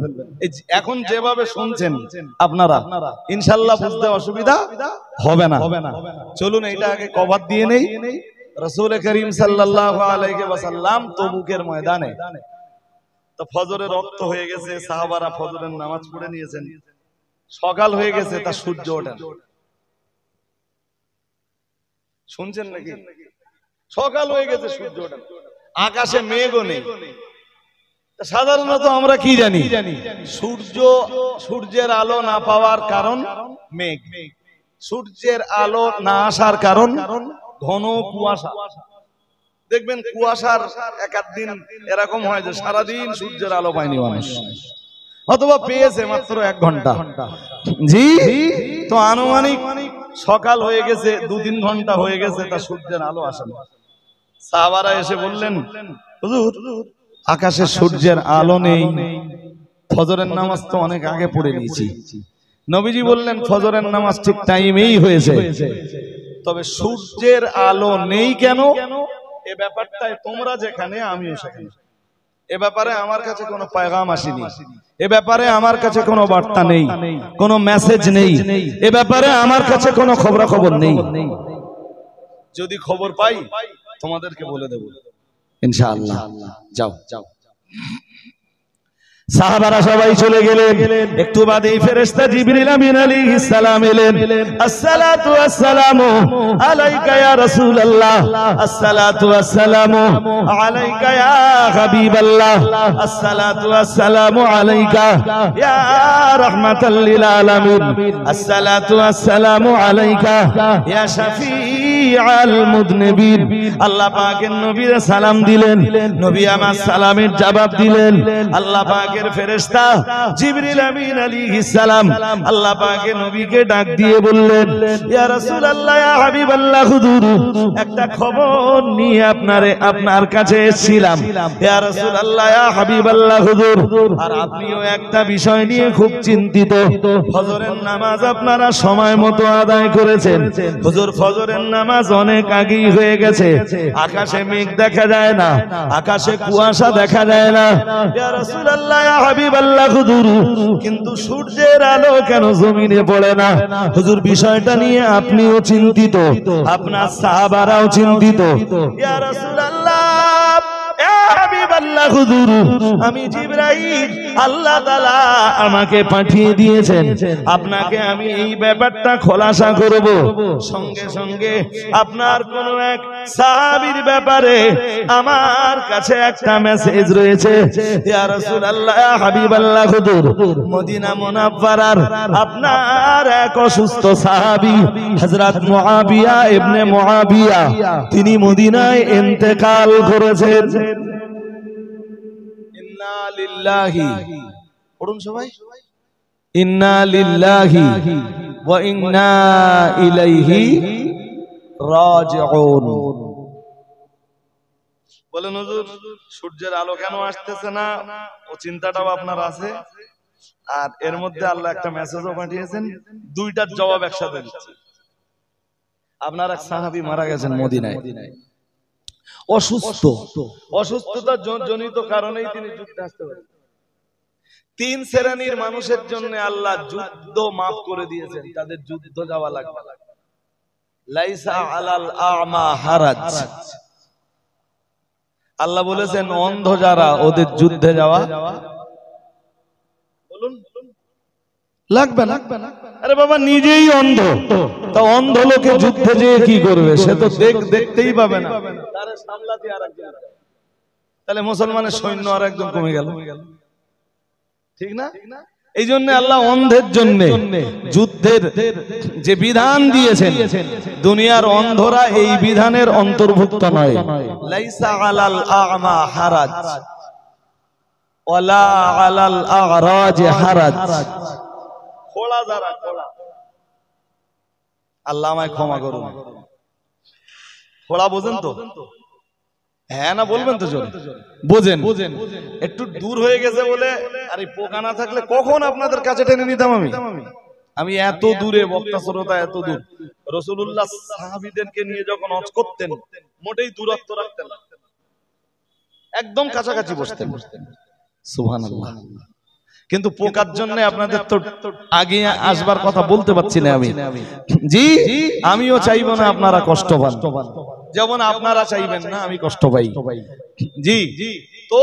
এখন যেভাবে শুনছেন আপনারা ইনশাআল্লাহ বুঝতে অসুবিধা হবে না। চলুন এটা আগে কভার দিয়ে নেই। রাসূল করিম সাল্লাল্লাহু আলাইহি ওয়াসাল্লাম তবুকের ময়দানে, তো ফজরের রক্ত হয়ে গেছে, সাহাবারা ফজরের নামাজ পড়ে নিয়েছেন, সকাল হয়ে গেছে, তা সূর্য ওঠে, শুনছেন নাকি? সকাল হয়ে গেছে, সূর্য ওঠে, আকাশে মেঘও নেই। সাধারণত আমরা কি জানি, সূর্যের আলো না পাওয়ার কারণ মেঘ, সূর্যের আলো না আসার কারণ ঘন কুয়াশা। দেখবেন কুয়াশার এক দিন এরকম হয় যে সারাদিন সূর্যের আলো পায়নি মানুষ, অথবা পেয়েছে মাত্র 1 ঘন্টা। জি, তো আনুমানিক সকাল হয়ে গেছে, 2-3 ঘন্টা হয়ে গেছে, তা সূর্যের আলো আসে না। সাহাবারা এসে বললেন, হুজুর আকাশে সূর্যের আলো নেই, ফজরের নামাজ তো অনেক আগে পড়ে নিয়েছি। নবীজি বললেন, ফজরের নামাজ ঠিক টাইমেই হয়েছে, তবে সূর্যের আলো নেই কেন এ ব্যাপারটায় তোমরা যেখানে আমিও সেখানে। এ ব্যাপারে আমার কাছে কোনো পয়গাম আসেনি, এ ব্যাপারে আমার কাছে কোনো বার্তা নেই, কোনো মেসেজ নেই, এ ব্যাপারে আমার কাছে কোনো খবরাখবর নেই। যদি খবর পাই তোমাদেরকে বলে দেব ইনশাআল্লাহ। যাও যাও। সাহাবারা সবাই চলে গেলেন। একটু বাদেই ফেরেশতা জিবরিল আমিন আলাইহিস সালাম এলেন। আসসালাতু ওয়াসসালামু আলাইকা ইয়া রাসূলুল্লাহ, আসসালাতু ওয়াসসালামু আলাইকা ইয়া হাবিবাল্লাহ, আসসালাতু ওয়াসসালামু আলাইকা ইয়া রাহমাতাল লিল আলামিন, আসসালাতু ওয়াসসালামু আলাইকা ইয়া শাফিআল মুযনিবিন। আল্লাহ পাকের নবীর সালাম দিলেন, নবী আমার সালামের জবাব দিলেন। আল্লাহ পাকের ফেরেশতা জিবরিল আমিন আলাইহিস সালাম আল্লাহ পাকের নবীকে ডাক দিয়ে বললেন, ইয়া রাসূলুল্লাহ, ইয়া হাবিবাল্লাহ, হুজুর একটা খবর নিয়ে আপনার কাছে এসেছিলাম। ইয়া রাসূলুল্লাহ, ইয়া হাবিবাল্লাহ, হুজুর আর আপনিও একটা বিষয় নিয়ে খুব চিন্তিত। ফজরের নামাজ আপনারা সময় মতো আদায় করেছেন, হুজুর ফজরের নামাজ অনেক আগেই হয়ে গেছে, আকাশে মেঘ দেখা যায় না, আকাশে কুয়াশা দেখা যায় না। ইয়া রাসূলুল্লাহ, ইয়া হাবিবাল্লাহ হুজুর, কিন্তু সূর্যের আলো কেন জমিনে পড়ে না? হুজুর বিষয়টা নিয়ে আপনিও চিন্তিত, আপনার সাহাবারাও চিন্তিত। ইয়া রাসূলুল্লাহ, ইয়া হাবিবাল্লাহ হুজুর, আমি জিবরাইল, আল্লাহ তাআলা আমাকে পাঠিয়ে দিয়েছেন, আপনাকে আমি এই ব্যাপারটা খোলাসা করব। সঙ্গে সঙ্গে আপনার কোন এক সাহাবীর ব্যাপারে আমার কাছে একটা মেসেজ রয়েছে। ইয়া রাসূলুল্লাহ, ইয়া হাবিবাল্লাহ হুজুর, মদিনা মুনাওয়ারার আপনার এক অসুস্থ সাহাবী হযরত মুআবিয়া ইবনে মুআবিয়া, তিনি মদিনায় ইন্তেকাল করেছেন। ইন্না লিল্লাহি, পড়ুন সবাই, ইন্না লিল্লাহি ওয়া ইন্না ইলাইহি রাজিউন। বলেন হুজুর, সূর্যের আলো কেন আসতেছে না? ও চিন্তাটাও আপনার আছে। আর এর মধ্যে আল্লাহ একটা মেসেজও পাঠিয়েছেন, দুইটার জবাব একসাথে দিচ্ছি। আপনার এক সাহাবী মারা গেছেন মদিনায়, অসুস্থ, অসুস্থতার জনিত কারণেই তিনি যুদ্ধে আসতে পারেন। তিন শ্রেণীর মানুষের জন্য আল্লাহ যুদ্ধ মাফ করে দিয়েছেন, তাদের যুদ্ধ যাওয়া লাগবে না। লাইসা আলাল আ'মা হারাজ, আল্লাহ বলেছেন অন্ধ যারা, ওদের যুদ্ধে যাওয়া বলুন লাগবে না। আরে বাবা, নিজেই অন্ধ, তা অন্ধ লোকে যুদ্ধে যেয়ে কি করবে? সে তো দেখতেই পাবে না, তারে সামলাতে আরেকজন। তাহলে মুসলমানের সৈন্য আর একজন কমে গেল, ঠিক না? এই জন্য আল্লাহ অন্ধের জন্য যুদ্ধের যে বিধান দিয়েছেন, দুনিয়ার অন্ধরা এই বিধানের অন্তর্ভুক্ত নয়। লাইসা আলাল আ'মা হারাজ ওয়ালা আলাল আ'রাজ হারাজ। খোলা যারা, খোলা, আল্লাহ আমায় ক্ষমা করুন, খোলা বোঝেন তো? হ্যাঁ না বলবেন তো? বোঝেন? একটু দূর হয়ে গেছে বলে, আরে পোকা না থাকলে কখন আপনাদের কাছে টেনে নিতাম আমি এত দূরে, বক্তা শ্রোতা এত দূর। রাসূলুল্লাহ সাহাবীদেরকে নিয়ে যখন ওয়াজ করতেন, মোটেই দূরত্ব রাখতেন না, একদম কাছাকাছি বসতেন। সুবহানাল্লাহ। কিন্তু পোকার জন্য আপনাদের তো আগে আসবার কথা বলতে পারছি না আমি। জি, আমিও চাইবো না আপনারা কষ্ট পান, যেমন আপনারা চাইবেন না আমি কষ্ট পাই। জি, তো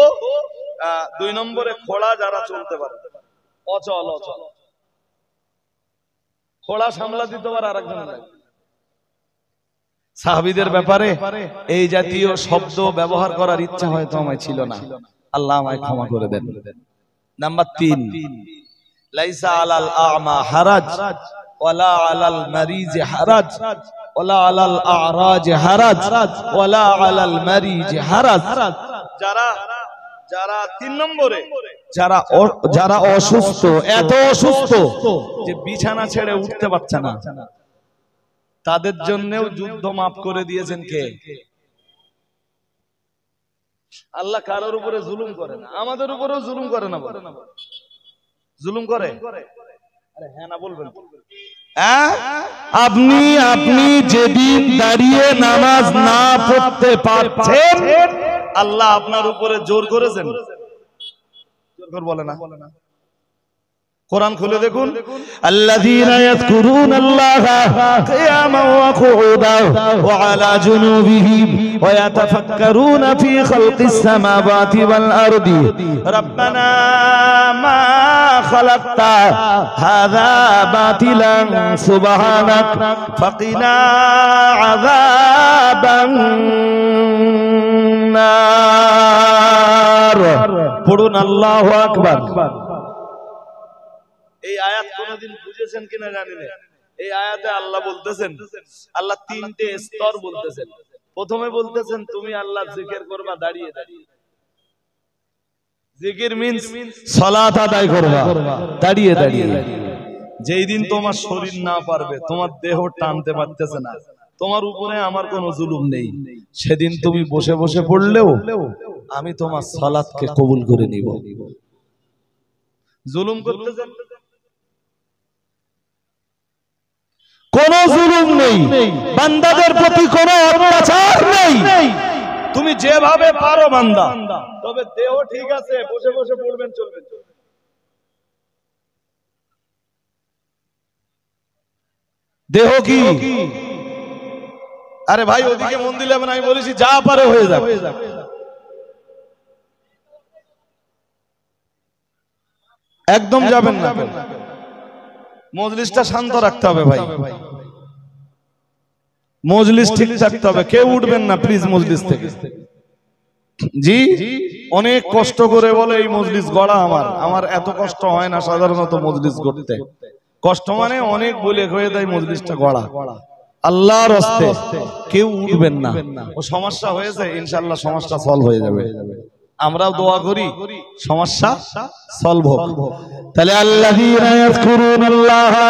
2 নম্বরে খোলা যারা চলতে পারে, অচল, অচল খোলা সামলা দিতে পারে আরেকজন লাগবে। সাহাবীদের ব্যাপারে এই জাতীয় শব্দ ব্যবহার করার ইচ্ছা হয়তো আমায় ছিল না, আল্লাহ আমায় ক্ষমা করে দেন। নাম্বার 3, লাইসা আলাল আ'মা হারাজ ওয়ালা আলাল মারিজ হারাজ ওয়ালা আলাল আ'রাজ হারাজ ওয়ালা আলাল মারিজ হারাজ। যারা 3 নম্বরে যারা অসুস্থ, এত অসুস্থ যে বিছানা ছেড়ে উঠতে পারছে না, তাদের জন্যও যুদ্ধ মাফ করে দিয়েছেন কে? আল্লাহ কারোর উপরে জুলুম করে না, আমাদের উপরেও জুলুম করে না। জুলুম করে? আরে হ্যাঁ না বলবেন? আপনি যেদিন দাঁড়িয়ে নামাজ না পড়তে পারছেন, আল্লাহ আপনার উপরে জোর করেছেন? জোর করে বলে না। কোরআন খুলে দেখুন, আল্লাযীনা ইয়াযকুরুনাল্লাহা কিয়ামান ওয়া কুউদান ওয়া আলা জুনুবিহিম ওয়া ইয়াতাফাক্কারুনা ফী খালকিস সামাওয়াতি ওয়াল আরদি রাব্বানা মা খালাকতা হাযা বাতিলান সুবহানাক ফাকিনা আযাবান নার। পড়ুন আল্লাহু আকবার। এই আয়াত কোনদিন বুঝেছেন কিনা জানি না। এই আয়াতে আল্লাহ বলতেছেন, আল্লাহ 3টে স্তর বলতেছেন। প্রথমে বলতেছেন তুমি আল্লাহ জিকির করবা দাঁড়িয়ে দাঁড়িয়ে। জিকির মিন্স সালাত আদায় করবা দাঁড়িয়ে দাঁড়িয়ে। যেই দিন তোমার শরীর না পারবে, তোমার দেহ টানতে পারতেছে না, তোমার উপরে আমার কোনো জুলুম নেই, সেদিন তুমি বসে বসে পড়লেও আমি তোমার সালাতকে কবুল করে নিব। জুলুম করতেছেন? কোন জুলুম নেই, বান্দাদের প্রতি কোনো অত্যাচার নেই। তুমি যেভাবে পারো বান্দা, তবে দেহ ঠিক আছে, বসে বসে পড়বেন চলবে। দেহ কি? আরে ভাই ওদিকে মন দিলে আমি বলেছি যা পারে হয়ে যাবে। একদম যাবেন না, মজলিসটা শান্ত রাখতে হবে ভাই, মজলিস ঠিক রাখতে হবে, কেউ উঠবেন না প্লিজ মজলিস থেকে। জি অনেক কষ্ট করে বলে এই মজলিস গড়া, আমার এত কষ্ট হয় না সাধারণত মজলিস গড়তে। কষ্ট মানে অনেক বলে হয়ে দেয় মজলিসটা গড়া। আল্লাহর রাস্তে কেউ উঠবেন না। ও সমস্যা হয়েছে, ইনশাআল্লাহ সমস্যা সলভ হয়ে যাবে। আমরাও দোয়া করি সমস্যা সলভ হোক। তাহলে আল্লাযীনা ইয়াযকুরুনাল্লাহা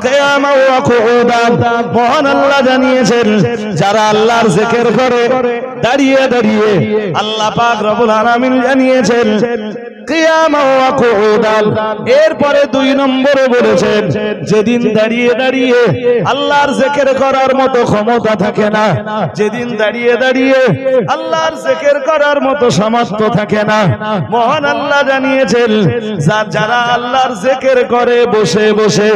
কিয়ামান ওয়া কুউদান, মহান আল্লাহ জানিয়েছেন যারা আল্লাহর জিকির করে দাঁড়িয়ে দাঁড়িয়ে, আল্লাহ পাক রব্বুল আলামিন জানিয়েছেন কিয়ামান ওয়া কুউদান। এরপরে 2 নম্বরে বলেছেন যেদিন দাঁড়িয়ে দাঁড়িয়ে আল্লাহর জিকির করার মতো ক্ষমতা থাকে না, যেদিন দাঁড়িয়ে দাঁড়িয়ে আল্লাহর জিকির করার মতো সামর্থ্য থাকে না, মহান আল্লাহ জানিয়েছেন যারা আল্লাহর জিকির করে বসে বসে,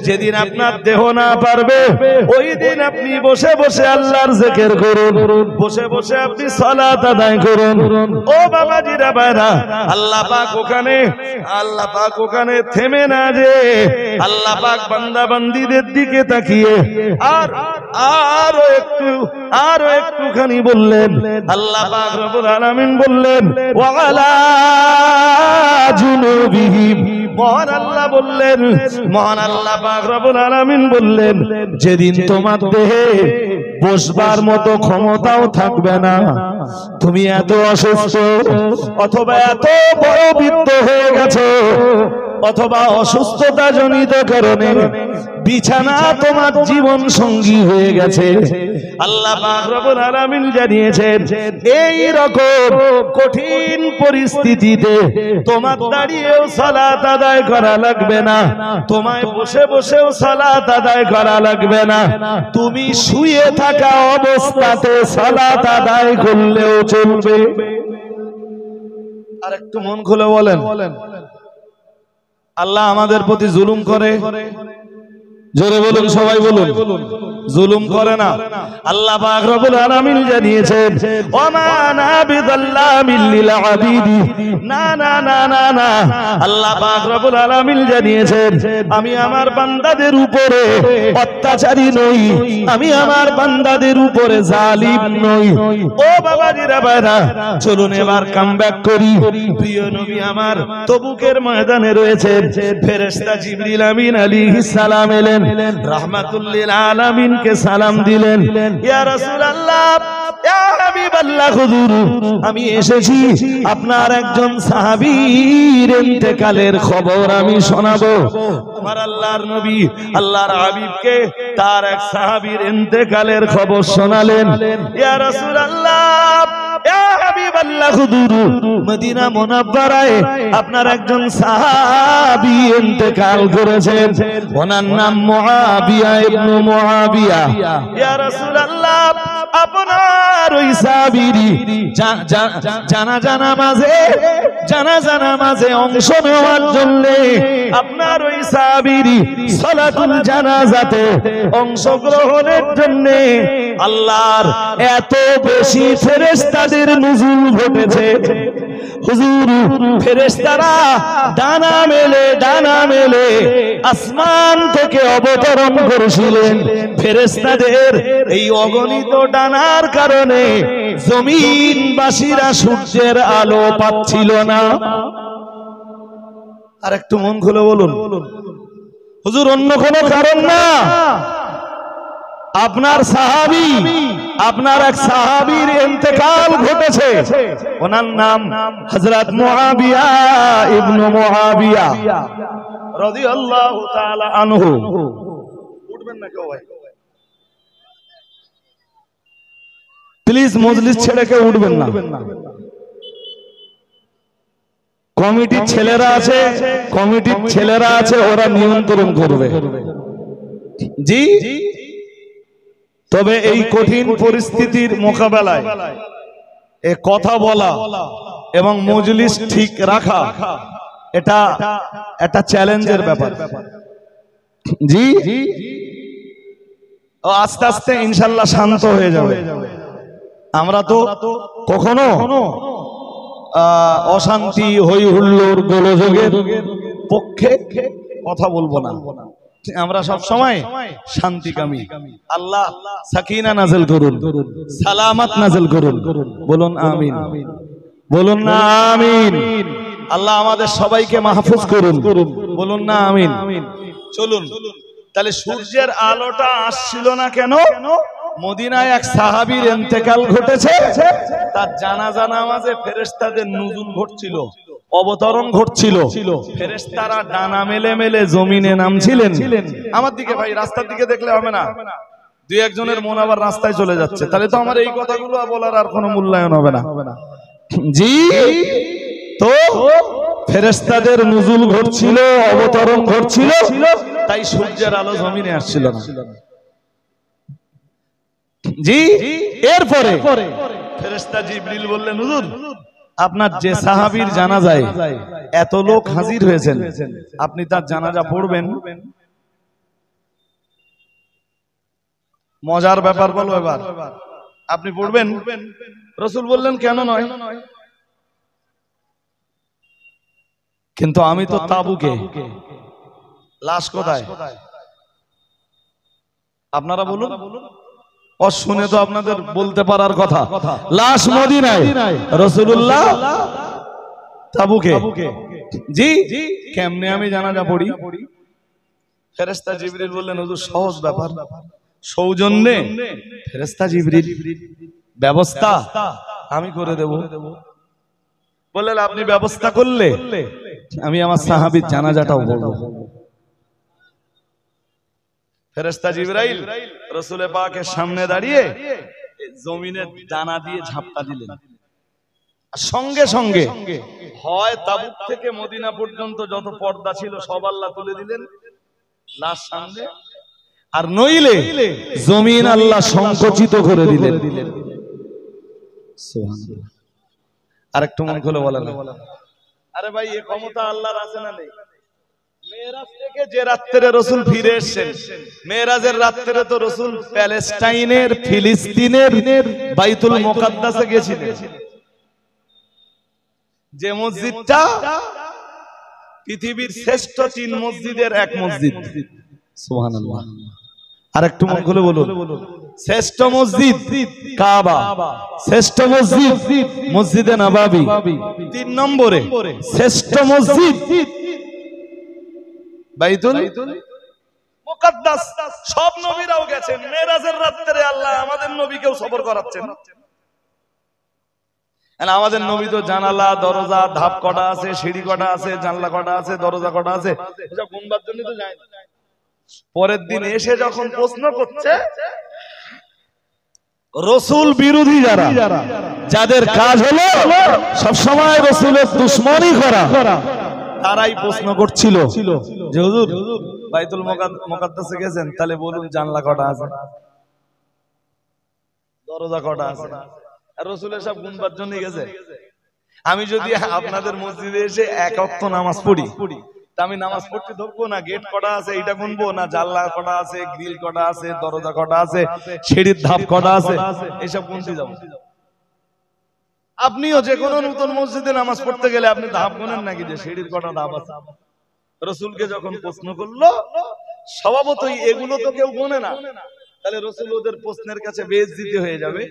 যেদিন আপনার দেহ না পারবে ওই দিন আপনি বসে বসে আল্লাহর জিকির করুন, বসে বসে আপনি সালাত আদায় করুন। ও বাবাজিরা ভাইরা, আল্লাহ পাক ওখানে থেমে না যে, আল্লাহ পাক বান্দা বান্দীদের দিকে তাকিয়ে আরো একটুখানি বললেন। আল্লাহ পাক রব্বুল আলামিন বললেন ওয়া আলা জুনুবিহিম, মহান আল্লাহ বললেন, মহান আল্লাহ পাক রব্বুল আলামিন বললেন যেদিন তোমার দেহে বসবার মতো ক্ষমতাও থাকবে না, তুমি এত অসুস্থ অথবা এত বড় বৃদ্ধ হয়ে গেছো, অথবা অসুস্থতা জনিত কারণে বিছানা তোমার জীবন সঙ্গী হয়ে গেছে, আল্লাহ পাক রব্বুল আলামিন জানিয়েছেন এই রকম কঠিন পরিস্থিতিতে তোমার দাঁড়িয়েও সালাত আদায় করা লাগবে না, তোমায় বসে বসেও সালাত আদায় করা লাগবে না, তুমি শুয়ে থাকা অবস্থাতে সালাত আদায় করলেও চলবে। আর একটু মন খুলে বলেন, আল্লাহ আমাদের প্রতি জুলুম করে? জোরে বলুন, সবাই বলুন, জুলুম করে না। আল্লাহ পাক রব্বুল আলামিন জানিয়েছেন ওমা আনা বিযাল্লামিল লিল আবিদি, না না না না না, আল্লাহ পাক রব্বুল আলামিন জানিয়েছেন আমি আমার বান্দাদের উপরে অত্যাচারী নই, আমি আমার বান্দাদের উপরে জালিম নই। ও বাবাজিরা ভাইরা, চলুন এবার কামব্যাক করি। প্রিয় নবী আমার তবুকের ময়দানে রয়েছেন, ফেরেশতা জিবরিল আমিন আলাইহিস সালাম এলেন, রাহমাতুল লিল আলামিন কে সালাম দিলেন, ইয়া রাসূলুল্লাহ ইয়া হাবিবাল্লাহ হুজুর, আমি এসেছি আপনার একজন সাহাবীর ইন্তেকালের খবর আমি শোনাবো। আমার আল্লাহর নবী আল্লাহর হাবিবকে তার এক সাহাবীর ইন্তেকালের খবর শোনালেন। ইয়া রাসূলুল্লাহ ইয়া হাবিবাল্লাহ হুজুর, মদিনা মুনাওয়ারায় আপনার একজন সাহাবী ইন্তেকাল করেছেন, ওনার নাম মুআবিয়া ইবনে মুআবিয়া। ইয়া রাসূলুল্লাহ আপনার ওই সাহাবীর জানাজা নামাজে অংশ নেওয়ার জন্য, আপনার ওই সাহাবীর সালাতুল জানাজাতে অংশগ্রহণের জন্য আল্লাহর এত বেশি ফেরেশতাদের নুজুল ঘটেছে। হুজুর ফেরেশতারা ডানা মেলে আসমান থেকে অবতরণ করেছিলেন। ফেরেশতাদের এই অগণিত ডানার কারণে জমিনবাসীরা সূর্যের আলো পাচ্ছিল না। আর একটু মন খুলে বলুন, হুজুর অন্য কোনো কারণ না, আপনার সাহাবী, আপনার এক সাহাবীর ইন্তেকাল ঘটেছে, ওনার নাম হযরত মুআবিয়া ইবনে মুআবিয়া রাদিয়াল্লাহু তাআলা আনহু। উঠবেন না কেউ ভাই, প্লিজ মজলিস ছেড়ে কেউ উঠবেন না। কমিটির ছেলেরা আছে, ওরা নিয়ন্ত্রণ করবে। জি, তবে এই কঠিন পরিস্থিতির মোকাবেলায় এ কথা বলা এবং মজলিস ঠিক রাখা এটা একটা চ্যালেঞ্জের ব্যাপার। জি আস্তে আস্তে ইনশাল্লাহ শান্ত হয়ে যাবে। আমরা তো কখনো অশান্তি হই হুল্লোড় গোলযোগের পক্ষে কথা বলবো না। আমরা সব সময় শান্তিকামী। আল্লাহ সাকিনা নাযিল করুন, সালামত নাযিল করুন। বলুন আমিন, বলুন না আমিন। আল্লাহ আমাদের সবাইকে মাহফুজ করুন, বলুন না আমিন। চলুন তাহলে সূর্যের আলোটা আসছিল না কেন? মদিনায় এক সাহাবীর ইন্তেকাল ঘটেছে, তার জানাজা নামাজে ফেরেশতাদের নুজুল ঘটছিল, অবতরণ ঘটছিল। ফেরেশতারা ডানা মেলে মেলে জমিনে নামছিলেন। আমার দিকে ভাই, রাস্তার দিকে দেখলে হবে না, দুই একজনের মন আবার রাস্তায় চলে যাচ্ছে, তাহলে তো আমার এই কথাগুলো বলার আর কোনো মূল্যায়ন হবে না। জি তো ফেরেশতাদের নুজুল ঘটছিল, অবতরণ ঘটছিল, তাই সূর্যের আলো জমিনে আসছিল না। জি এরপরে ফেরেশতা জিবরিল বললেন, হুজুর আপনার যে সাহাবীর জানাজায় এত লোক হাজির হয়েছেন, আপনি তার জানাজা পড়বেন। মজার ব্যাপার বলো, এবার আপনি পড়বেন? রাসূল বললেন কেন নয়, কিন্তু আমি তো তাবুকে, লাশ কোথায় আপনারা বলুন। শুনে তো আপনাদের বলতে পারার কথা, লাশ মদিনায়, রাসূলুল্লাহ তাবুকে। জি কেমনে আমি জানাজা পড়ি? ফেরেশতা জিবরিল বললেন, হুজুর সহজ ব্যাপার, সৌজন্যে ফেরেশতা জিবরিল, ব্যবস্থা আমি করে দেব। বললেন আপনি ব্যবস্থা করলে আমি আমার সাহাবীর জানাজাটাও পড়ব। ফেরেশতা জিবরাইল রাসূল পাকের সামনে দাঁড়িয়ে জমিনে ডানা দিয়ে ঝাপটা দিলেন। সঙ্গে সঙ্গে হয় তাবুক থেকে মদিনা পর্যন্ত যত পর্দা ছিল সব আল্লাহ তুলে দিলেন লাশ সামনে, আর নইলে জমিন আল্লাহ সংকুচিত করে দিলেন। সুবহানাল্লাহ। আরেকটু মন খুলে বলেন, আরে ভাই এ ক্ষমতা আল্লাহর আছে না নেই? মেরাজ থেকে যে রাত্রে রাসূল ফিরে এসেছেন, মেরাজের রাত্রে তো রাসূল প্যালেস্টাইনের, ফিলিস্তিনের বাইতুল মুকাদ্দাসে গিয়েছিলেন, যে মসজিদটা পৃথিবীর শ্রেষ্ঠ 3 মসজিদের এক মসজিদ। সুবহানাল্লাহ। আরেকটু মন খুলে বলুন, শ্রেষ্ঠ মসজিদ কাবা, শ্রেষ্ঠ মসজিদ মসজিদে নববী, 3 নম্বরে শ্রেষ্ঠ মসজিদ বাইতুল মুকাদ্দাস। সব নবীরাও গেছেন, মেরাজের রাতে আল্লাহ আমাদের নবীকেও সফর করাচ্ছেন। আমাদের নবী তো জানালা দরজা ধাপ কটা আছে, সিঁড়ি কটা আছে, জানলা কটা আছে, দরজা কটা আছে, এসব গুনবার জন্য তো যায় না। পরের দিন এসে যখন প্রশ্ন করছে, রাসূল বিরোধী যারা, যাদের কাজ হলো সবসময় রাসূলের দুশমনি করা, তারাই প্রশ্ন করছিল যে হুজুর বাইতুল মুকাদ্দাসে গেছেন, তাহলে বলুন জানলা কটা আছে, দরজা কটা আছে। আর রাসূলের সব গুনবার জন্য গেছে। আমি যদি আপনাদের মসজিদে এসে এক ওয়াক্ত নামাজ পড়ি, তা আমি নামাজ পড়তে ধরবো না গেট কটা আছে এইটা গুনবো, না জানলা কটা আছে, গ্রিল কটা আছে, দরজা কটা আছে, সিঁড়ির ধাপ কটা আছে, এসব গুনতে যাবো? আপনিও যে কোনো নতুন মসজিদে নামাজ পড়তে গেলে আপনি ধাপ গুনেন নাকি যে সিঁড়ির কটা ধাপ আছে? রাসূলকে যখন প্রশ্ন করলো, স্বভাবতই এগুলো তো কেউ গুনে না, তাহলে রাসূল ওদের প্রশ্নের কাছে বেইজ্জতি হয়ে যাবে।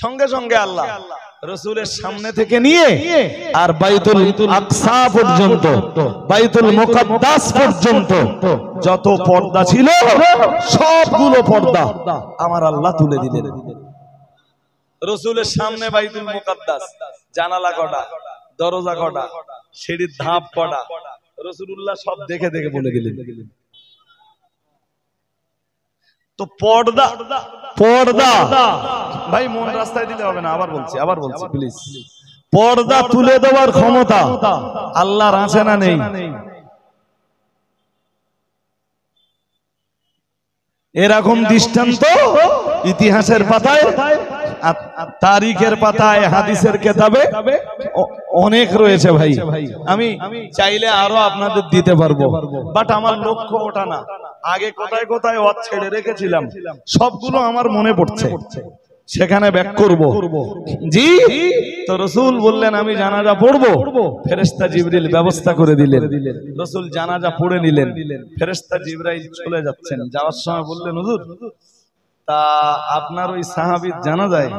সঙ্গে সঙ্গে আল্লাহ রাসূলের সামনে থেকে নিয়ে আর বাইতুল আকসা পর্যন্ত, বাইতুল মুকাদ্দাস পর্যন্ত যত পর্দা ছিল সবগুলো পর্দা আমার আল্লাহ তুলে দিলেন। রাসূলের সামনে বাইতুল মুকাদ্দাস, জানালা কটা, দরজা কটা, সিঁড়ির ধাপ কটা, রাসূলুল্লাহ সব দেখে দেখে বলে দিলেন। তো পর্দা, পর্দা ভাই মন রাস্তায় দিলে হবে না, আবার বলছি প্লিজ, পর্দা তুলে দেওয়ার ক্ষমতা আল্লাহর আছে না নেই? এরকম দৃষ্টান্ত ইতিহাসের পাতায় তারিখের পাতায় হাদিসের কিতাবে অনেক রয়েছে ভাই। আমি চাইলে আরো আপনাদের দিতে পারবো, বাট আমার লক্ষ্য ওটা না। আগে কোথায় কোথায় ওয়াজ ছেড়ে রেখেছিলাম সবগুলো আমার মনে পড়ছে, সেখানে ব্যাক করব। জি, তো রাসূল বললেন আমি জানাজা পড়বো, ফেরেশতা জিবরিল ব্যবস্থা করে দিলেন। রাসূল জানাজা পড়ে নিলেন, ফেরেশতা জিবরাইল চলে যাচ্ছেন। যাওয়ার সময় বললেন হুজুর, তা আপনার ওই সাহাবীর জানাজায়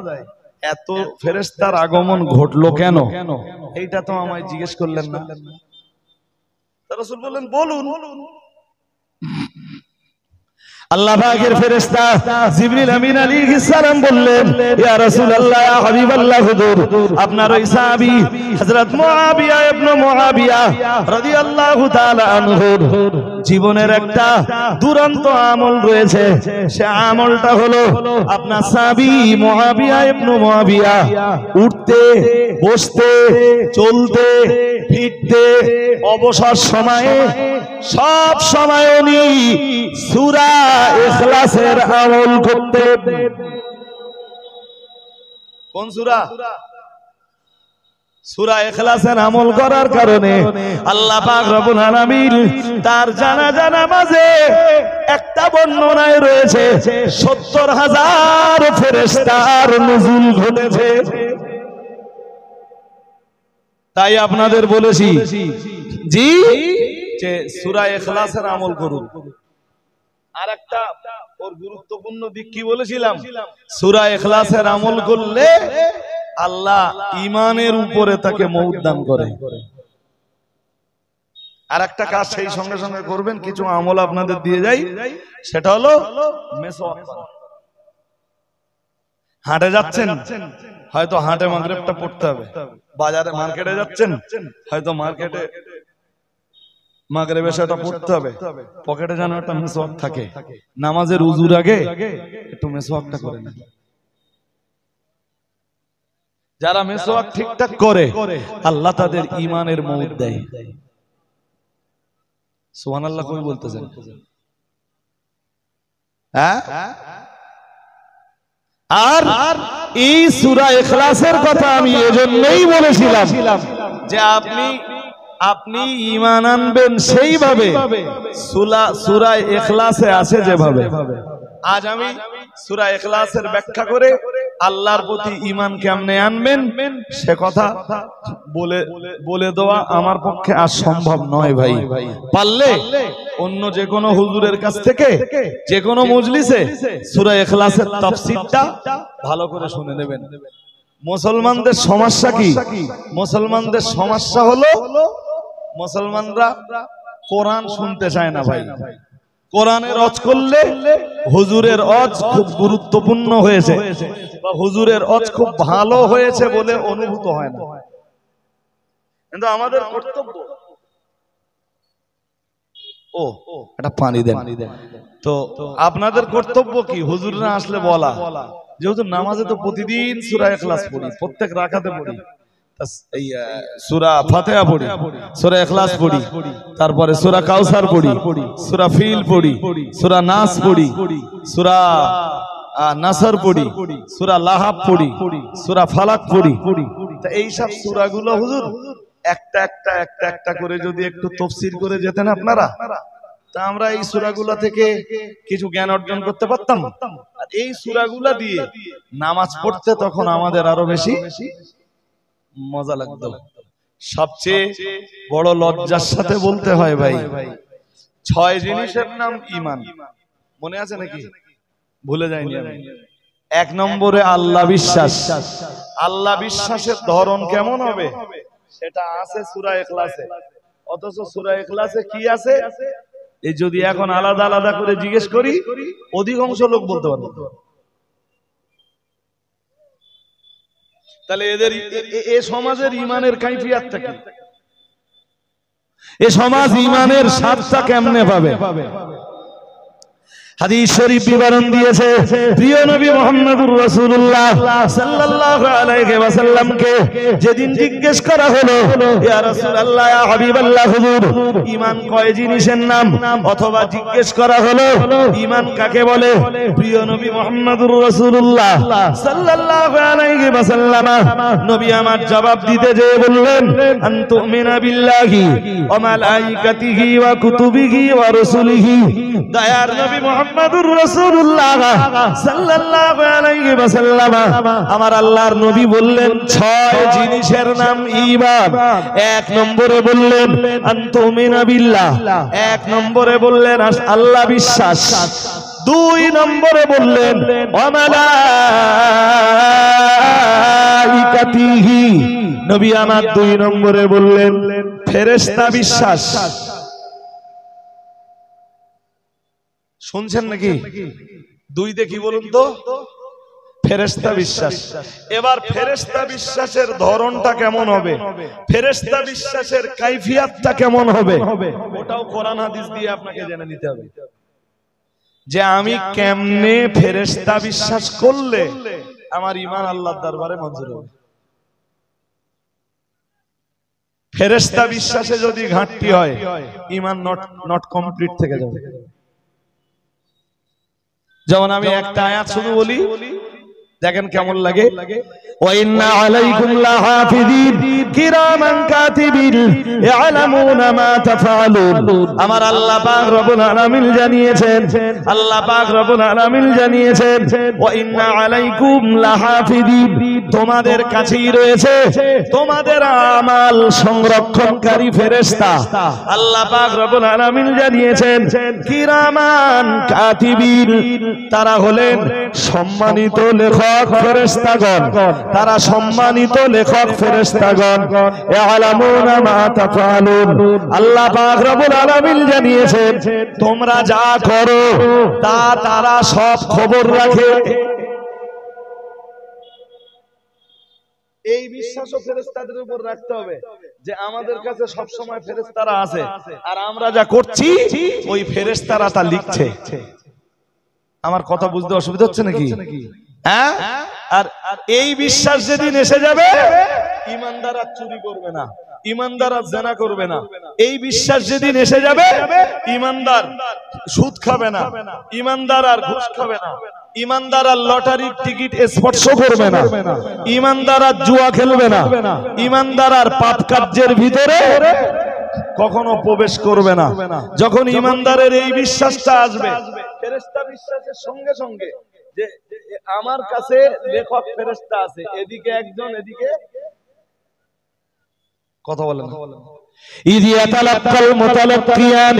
এত ফেরেশতার আগমন ঘটলো কেন? এইটা তো আমায় জিজ্ঞেস করলেন না। রাসূল বললেন বলুন। আল্লাহ পাকের ফেরেশতা জিবরিল আমিন আলাইহিস সালাম বললেন, ইয়া রাসূলুল্লাহ, ইয়া হাবিবাল্লাহ, হুজুর আপনার ওই সাহাবী হযরত মুআবিয়া ইবনে মুআবিয়া রাদিয়াল্লাহু তাআলা আনহুর জীবনের একটা দুরন্ত আমল রয়েছে। সে আমলটা হলো আপনার সাহাবী মুআবিয়া ইবনে মুআবিয়া উঠতে, বসতে, চলতে, ফিরতে, অবসর সময়ে সব সময় উনি সূরা ইখলাসের আমল করতেন। কোন সূরা? সূরা ইখলাসের আমল করার কারণে আল্লাহ পাক রব্বুল আলামিন তার জানাজা নামাজে একটা বর্ণনায় রয়েছে ৭০,০০০ ফেরেশতার নুজুল ঘটেছে। তাই আপনাদের বলেছি জি যে সূরা ইখলাসের আমল করুন। আর একটা ওর গুরুত্বপূর্ণ দিক কি বলেছিলাম? সূরা ইখলাসের আমল করলে আল্লাহ ঈমানের উপরে তাকে মওত দান করে। আর একটা কাজ সেই সঙ্গে সঙ্গে করবেন, কিছু আমল আপনাদের দিয়ে যাই, সেটা হলো মেসওয়াক করা। হাটে যাচ্ছেন, হয়তো হাটে মাগরিবটা পড়তে হবে। বাজারে মার্কেটে যাচ্ছেন, হয়তো মার্কেটে মাগরিবের সেটা পড়তে হবে। পকেটে যেন একটা মেসওয়াক থাকে। নামাজের উযুর আগে একটু মেসওয়াকটা করে নেন। যারা মেসওয়াক ঠিকঠাক করে আল্লাহ তাদের ঈমানের মওত দেয়। সুবহানাল্লাহ কই বলতেছেন? হ্যাঁ, আর এই সূরা ইখলাসের কথা আমি এজন্যই বলেছিলাম যে আপনি ঈমান আনবেন সেইভাবে সূরা ইখলাসে আছে যেভাবে। আজ আমি সূরা ইখলাসের ব্যাখ্যা করে আল্লাহর প্রতি ঈমান কেমনে আনবেন সে কথা বলে দেওয়া আমার পক্ষে আর সম্ভব নয় ভাই। পারলে অন্য যে কোনো হুজুরের কাছ থেকে যে কোনো মজলিসে সূরা ইখলাসের তাফসীরটা ভালো করে শুনে নেবেন। মুসলমানদের সমস্যা কি? মুসলমানদের সমস্যা হলো মুসলমানরা কোরআন শুনতে চায় না ভাই। কোরআনের ওয়াজ করলে হুজুরের ওয়াজ খুব গুরুত্বপূর্ণ হয়েছে বা হুজুরের ওয়াজ খুব ভালো হয়েছে বলে অনুভূত হয় না। কিন্তু আমাদের কর্তব্য, এটা পানি দেন তো, আপনাদের কর্তব্য কি? হুজুররা আসলে বলা, যেহেতু নামাজে তো প্রতিদিন সূরা ইখলাস পড়ি, প্রত্যেক রাকাতে পড়ি, এই সূরা ফাতিহা পড়ি, সূরা ইখলাস পড়ি, তারপরে সূরা কাউসার পড়ি, সূরা ফিল পড়ি, সূরা নাস পড়ি, সূরা নাসর পড়ি, সূরা লাহাব পড়ি, সূরা ফালাক পড়ি। তা এই সব সূরাগুলো হুজুর একটা একটা করে যদি একটু তাফসীর করে যেতেন আপনারা, তা আমরা এই সূরাগুলো থেকে কিছু জ্ঞান অর্জন করতে পারতাম। আর এই সূরাগুলো দিয়ে নামাজ পড়তে তখন আমাদের আরো বেশি মজা লাগতো। সবচেয়ে বড় লজ্জার সাথে বলতে হয় ভাই, 6 জিনিসের নাম ঈমান। মনে আছে নাকি? ভুলে যাইনি আমি। 1 নম্বরে আল্লাহ বিশ্বাস। আল্লাহ বিশ্বাসের ধরন কেমন হবে সেটা আছে সূরা ইখলাসে। অথচ সূরা ইখলাসে কি আছে এই যদি এখন আলাদা আলাদা করে জিজ্ঞেস করি অধিকাংশ লোক বলতে পারবে। তাহলে এদের এ সমাজের ঈমানের কাইফিয়াতটা কি? এ সমাজ ঈমানের স্বাদটা কেমনে পাবে? হাদিস শরীফ বিবরণ দিয়েছে প্রিয় নবী মুহাম্মদুর রাসূলুল্লাহ সাল্লাল্লাহু আলাইহি ওয়াসাল্লামকে যেদিন জিজ্ঞেস করা হলো ইয়া রাসূলুল্লাহ ইয়া হাবিবাল্লাহ হুজুর ঈমান কয় জিনিসের নাম, অথবা জিজ্ঞেস করা হলো ঈমান কাকে বলে, প্রিয় নবী মুহাম্মদুর রাসূলুল্লাহ সাল্লাল্লাহু আলাইহি ওয়াসাল্লাম নবী আমার জবাব দিতে যেয়ে বললেন আনতুমিনা বিল্লাহি ওয়া মালাইকাতিহি ওয়া কুতুবিহি ওয়া রাসূলিহি। দয়ার নবী মুহাম্মদুর রাসূলুল্লাহ সাল্লাল্লাহু আলাইহি ওয়াসাল্লাম আমার আল্লাহর নবী বললেন 6 জিনিসের নাম ঈমান। 1 নম্বরে বললেন আনতুমিনা বিল্লাহ, 1 নম্বরে বললেন আল্লাহ বিশ্বাস। 2 নম্বরে বললেন ওয়া মালাইকাতিহি, নবী আমার 2 নম্বরে বললেন ফেরেশতা বিশ্বাস। শুনছেন নাকি? 2 দেখি বলুন তো, ফেরেশতা বিশ্বাস। এবার ফেরেশতা বিশ্বাসের ধরনটা কেমন হবে, ফেরেশতা বিশ্বাসের কাইফিয়াতটা কেমন হবে, ওটাও কোরআন হাদিস দিয়ে আপনাকে জেনে নিতে হবে যে আমি কেমনে ফেরেশতা বিশ্বাস করলে আমার ঈমান আল্লাহর দরবারে মঞ্জুর হবে। ফেরেশতা বিশ্বাসে যদি ঘাটতি হয় ঈমান নট কমপ্লিট থেকে যাবে। যেমন আমি একটা আয়াত শুধু বলি, দেখেন কেমন লাগে। ওয়া ইন্না আলাইকুম লাহাফিযিন কিরামান কাতিবিন ইয়ালামুনা মা তাফআলুন। আমার আল্লাহ পাক রব্বুল আলামিন জানিয়েছেন, আল্লাহ পাক রব্বুল আলামিন জানিয়েছেন ওয়া ইন্না আলাইকুম লাহাফিযিন, তোমাদের কাছেই রয়েছে তোমাদের আমাল সংরক্ষণকারী ফেরেশতা। আল্লাহ পাক রব্বুল আলামিন জানিয়েছেন কিরামান কাতিবিন, তারা হলেন সম্মানিত লেখক ফেরেশতাগণ, তারা সম্মানিত লেখক ফেরেশতাগণ। ইয়ালামুনা মা তাফআলুন, আল্লাহ পাক রব্বুল আলামিন জানিয়েছেন তোমরা যা করো তা তারা সব খবর রাখে। এই বিশ্বাসও ফেরেশতাদের উপর রাখতে হবে যে আমাদের কাছে সব সময় ফেরেশতারা আছে, আর আমরা যা করছি ওই ফেরেশতারা তা লিখছে। আমার কথা বুঝতে অসুবিধা হচ্ছে নাকি? হ্যাঁ, আর এই বিশ্বাস যেদিন এসে যাবে ঈমানদার আর চুরি করবে না, ঈমানদার আর জিনা করবে না। এই বিশ্বাস যেদিন এসে যাবে ঈমানদার সুদ খাবে না, ঈমানদার আর ঘুষ খাবে না, ঈমানদার আর লটারির টিকিট স্পর্শ করবে না, ঈমানদার আর জুয়া খেলবে না, ঈমানদার আর পাপ কার্যের ভিতরে কখনো প্রবেশ করবে না। যখন ঈমানদারের এই বিশ্বাসটা আসবে, ফেরেশতা বিশ্বাসের সঙ্গে সঙ্গে যে আমার কাছে লেখক ফেরেশতা আছে, এদিকে একজন, এদিকে কথা বলেন না। إذ يتلقى المتلقيان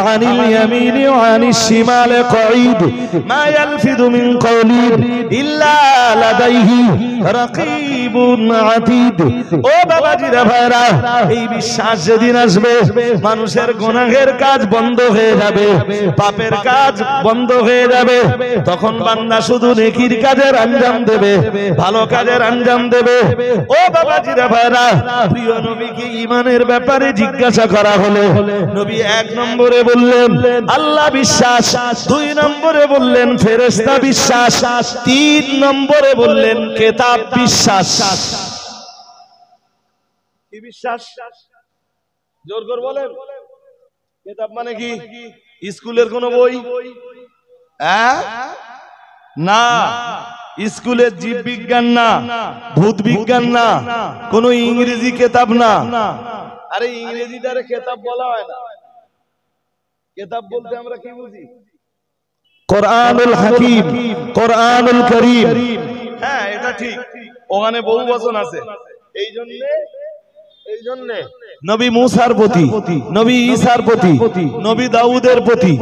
عن اليمين وعن الشمال قعيد ما يلفظ من قول إلا لديه رقيب عتيد। ও বাবাজিরা ভাইরা, এই বিশ্বাস যেদিন আসবে মানুষের গুনাহের কাজ বন্ধ হয়ে যাবে, পাপের কাজ বন্ধ হয়ে যাবে, তখন বান্দা শুধু নেকির কাজের আঞ্জাম দেবে, ভালো কাজের আঞ্জাম দেবে। ও বাবাজিরা ভাইরা, প্রিয় নবীকে ঈমানের ব্যাপারে জিজ্ঞাসা করা হলো, নবী 1 নম্বরে বললেন আল্লাহ বিশ্বাস, 2 নম্বরে বললেন ফেরেশতা বিশ্বাস, 3 নম্বরে বললেন কিতাব বিশ্বাস। কি বিশ্বাস? জোর করে বলেন। কিতাব মানে কি? স্কুলের কোন বই? না, স্কুলের জীব বিজ্ঞান না, ভূত বিজ্ঞান না, কোন ইংরেজি কিতাব না। আরে ইংরেজি দ্বারা কিতাব বলা হয় না। কিতাব বলতে আমরা কি বুঝি? কোরআনুল হাকিম, কোরআনুল কারীম। হ্যাঁ, এটা ঠিক, ওখানে বহু বচন আছে। এই জন্য নবী মুসার প্রতি, নবী ঈসার প্রতি, নবী দাউদের প্রতি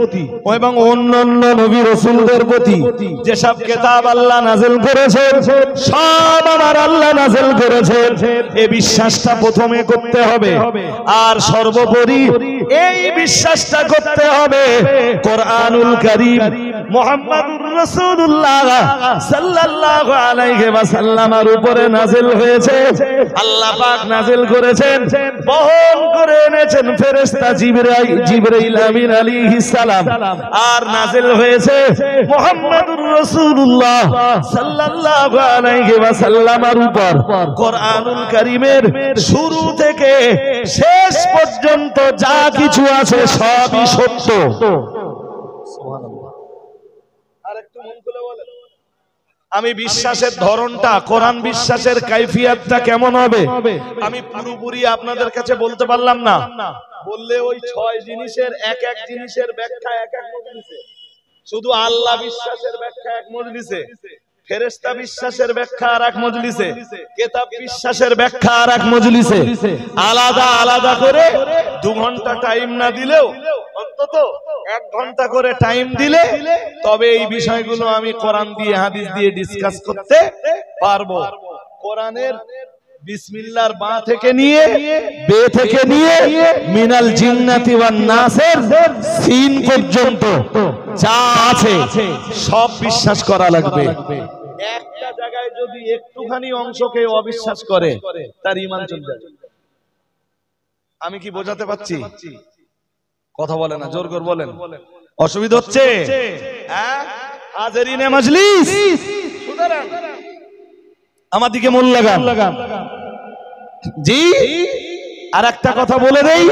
এবং অন্যান্য নবী রাসূলদের প্রতি যেসব কিতাব আল্লাহ নাযিল করেছেন সব আমার আল্লাহ নাযিল করেছেন, এই বিশ্বাসটা প্রথমে করতে হবে। আর সর্বোপরি এই বিশ্বাসটা করতে হবে কোরআনুল কারীম মুহাম্মাদুর রাসূলুল্লাহ সাল্লাল্লাহু আলাইহি ওয়াসাল্লামের উপরে নাযিল হয়েছে। আল্লাহ পাক নাযিল করেছেন, বহন করে এনেছেন ফেরেশতা জিবরাইল আমিন আলাইহিস সালাম, আর নাযিল হয়েছে মুহাম্মাদুর রাসূলুল্লাহ সাল্লাল্লাহু আলাইহি ওয়াসাল্লামের উপর। কোরআনুল কারীমের শুরু থেকে শেষ পর্যন্ত যা কিছু আছে সবই সত্য। সুবহানাল্লাহ। আরেকটু মন খুলে বলেন, আমি বিশ্বাসের ধরনটা, কোরআন বিশ্বাসের কাইফিয়াতটা কেমন হবে আমি পুরোপুরি আপনাদের কাছে বলতে পারলাম না। বললে ওই 6 জিনিসের এক এক জিনিসের ব্যাখ্যা এক এক মজলিসে, শুধু আল্লাহ বিশ্বাসের ব্যাখ্যা এক মজলিসে, ফেরেশতা বিশ্বাসের ব্যাখ্যা আর এক মজলিসে, কিতাব বিশ্বাসের ব্যাখ্যা আর এক মজলিসে। আলাদা আলাদা করে 2 ঘন্টা টাইম না দিলেও অন্তত 1 ঘন্টা করে টাইম দিলে তবে এই বিষয়গুলো আমি কোরআন দিয়ে হাদিস দিয়ে ডিসকাস করতে পারবো। কোরআনের বিসমিল্লাহর বা থেকে নিয়ে বে থেকে নিয়ে মিনাল জিন্নাতি ওয়ান নাসের সিন পর্যন্ত যা আছে সব বিশ্বাস করা লাগবে। একটা জায়গায় যদি একটুখানি অংশকে অবিশ্বাস করে তার ঈমান চলে যাবে। আমি কি বোঝাতে পারছি? কথা বলে না, জোর করে বলেন। অসুবিধা হচ্ছে? হাজিরিনে মজলিস, সুতরাং আমার দিকে মন লাগান। জি, আর একটা কথা বলে দেই,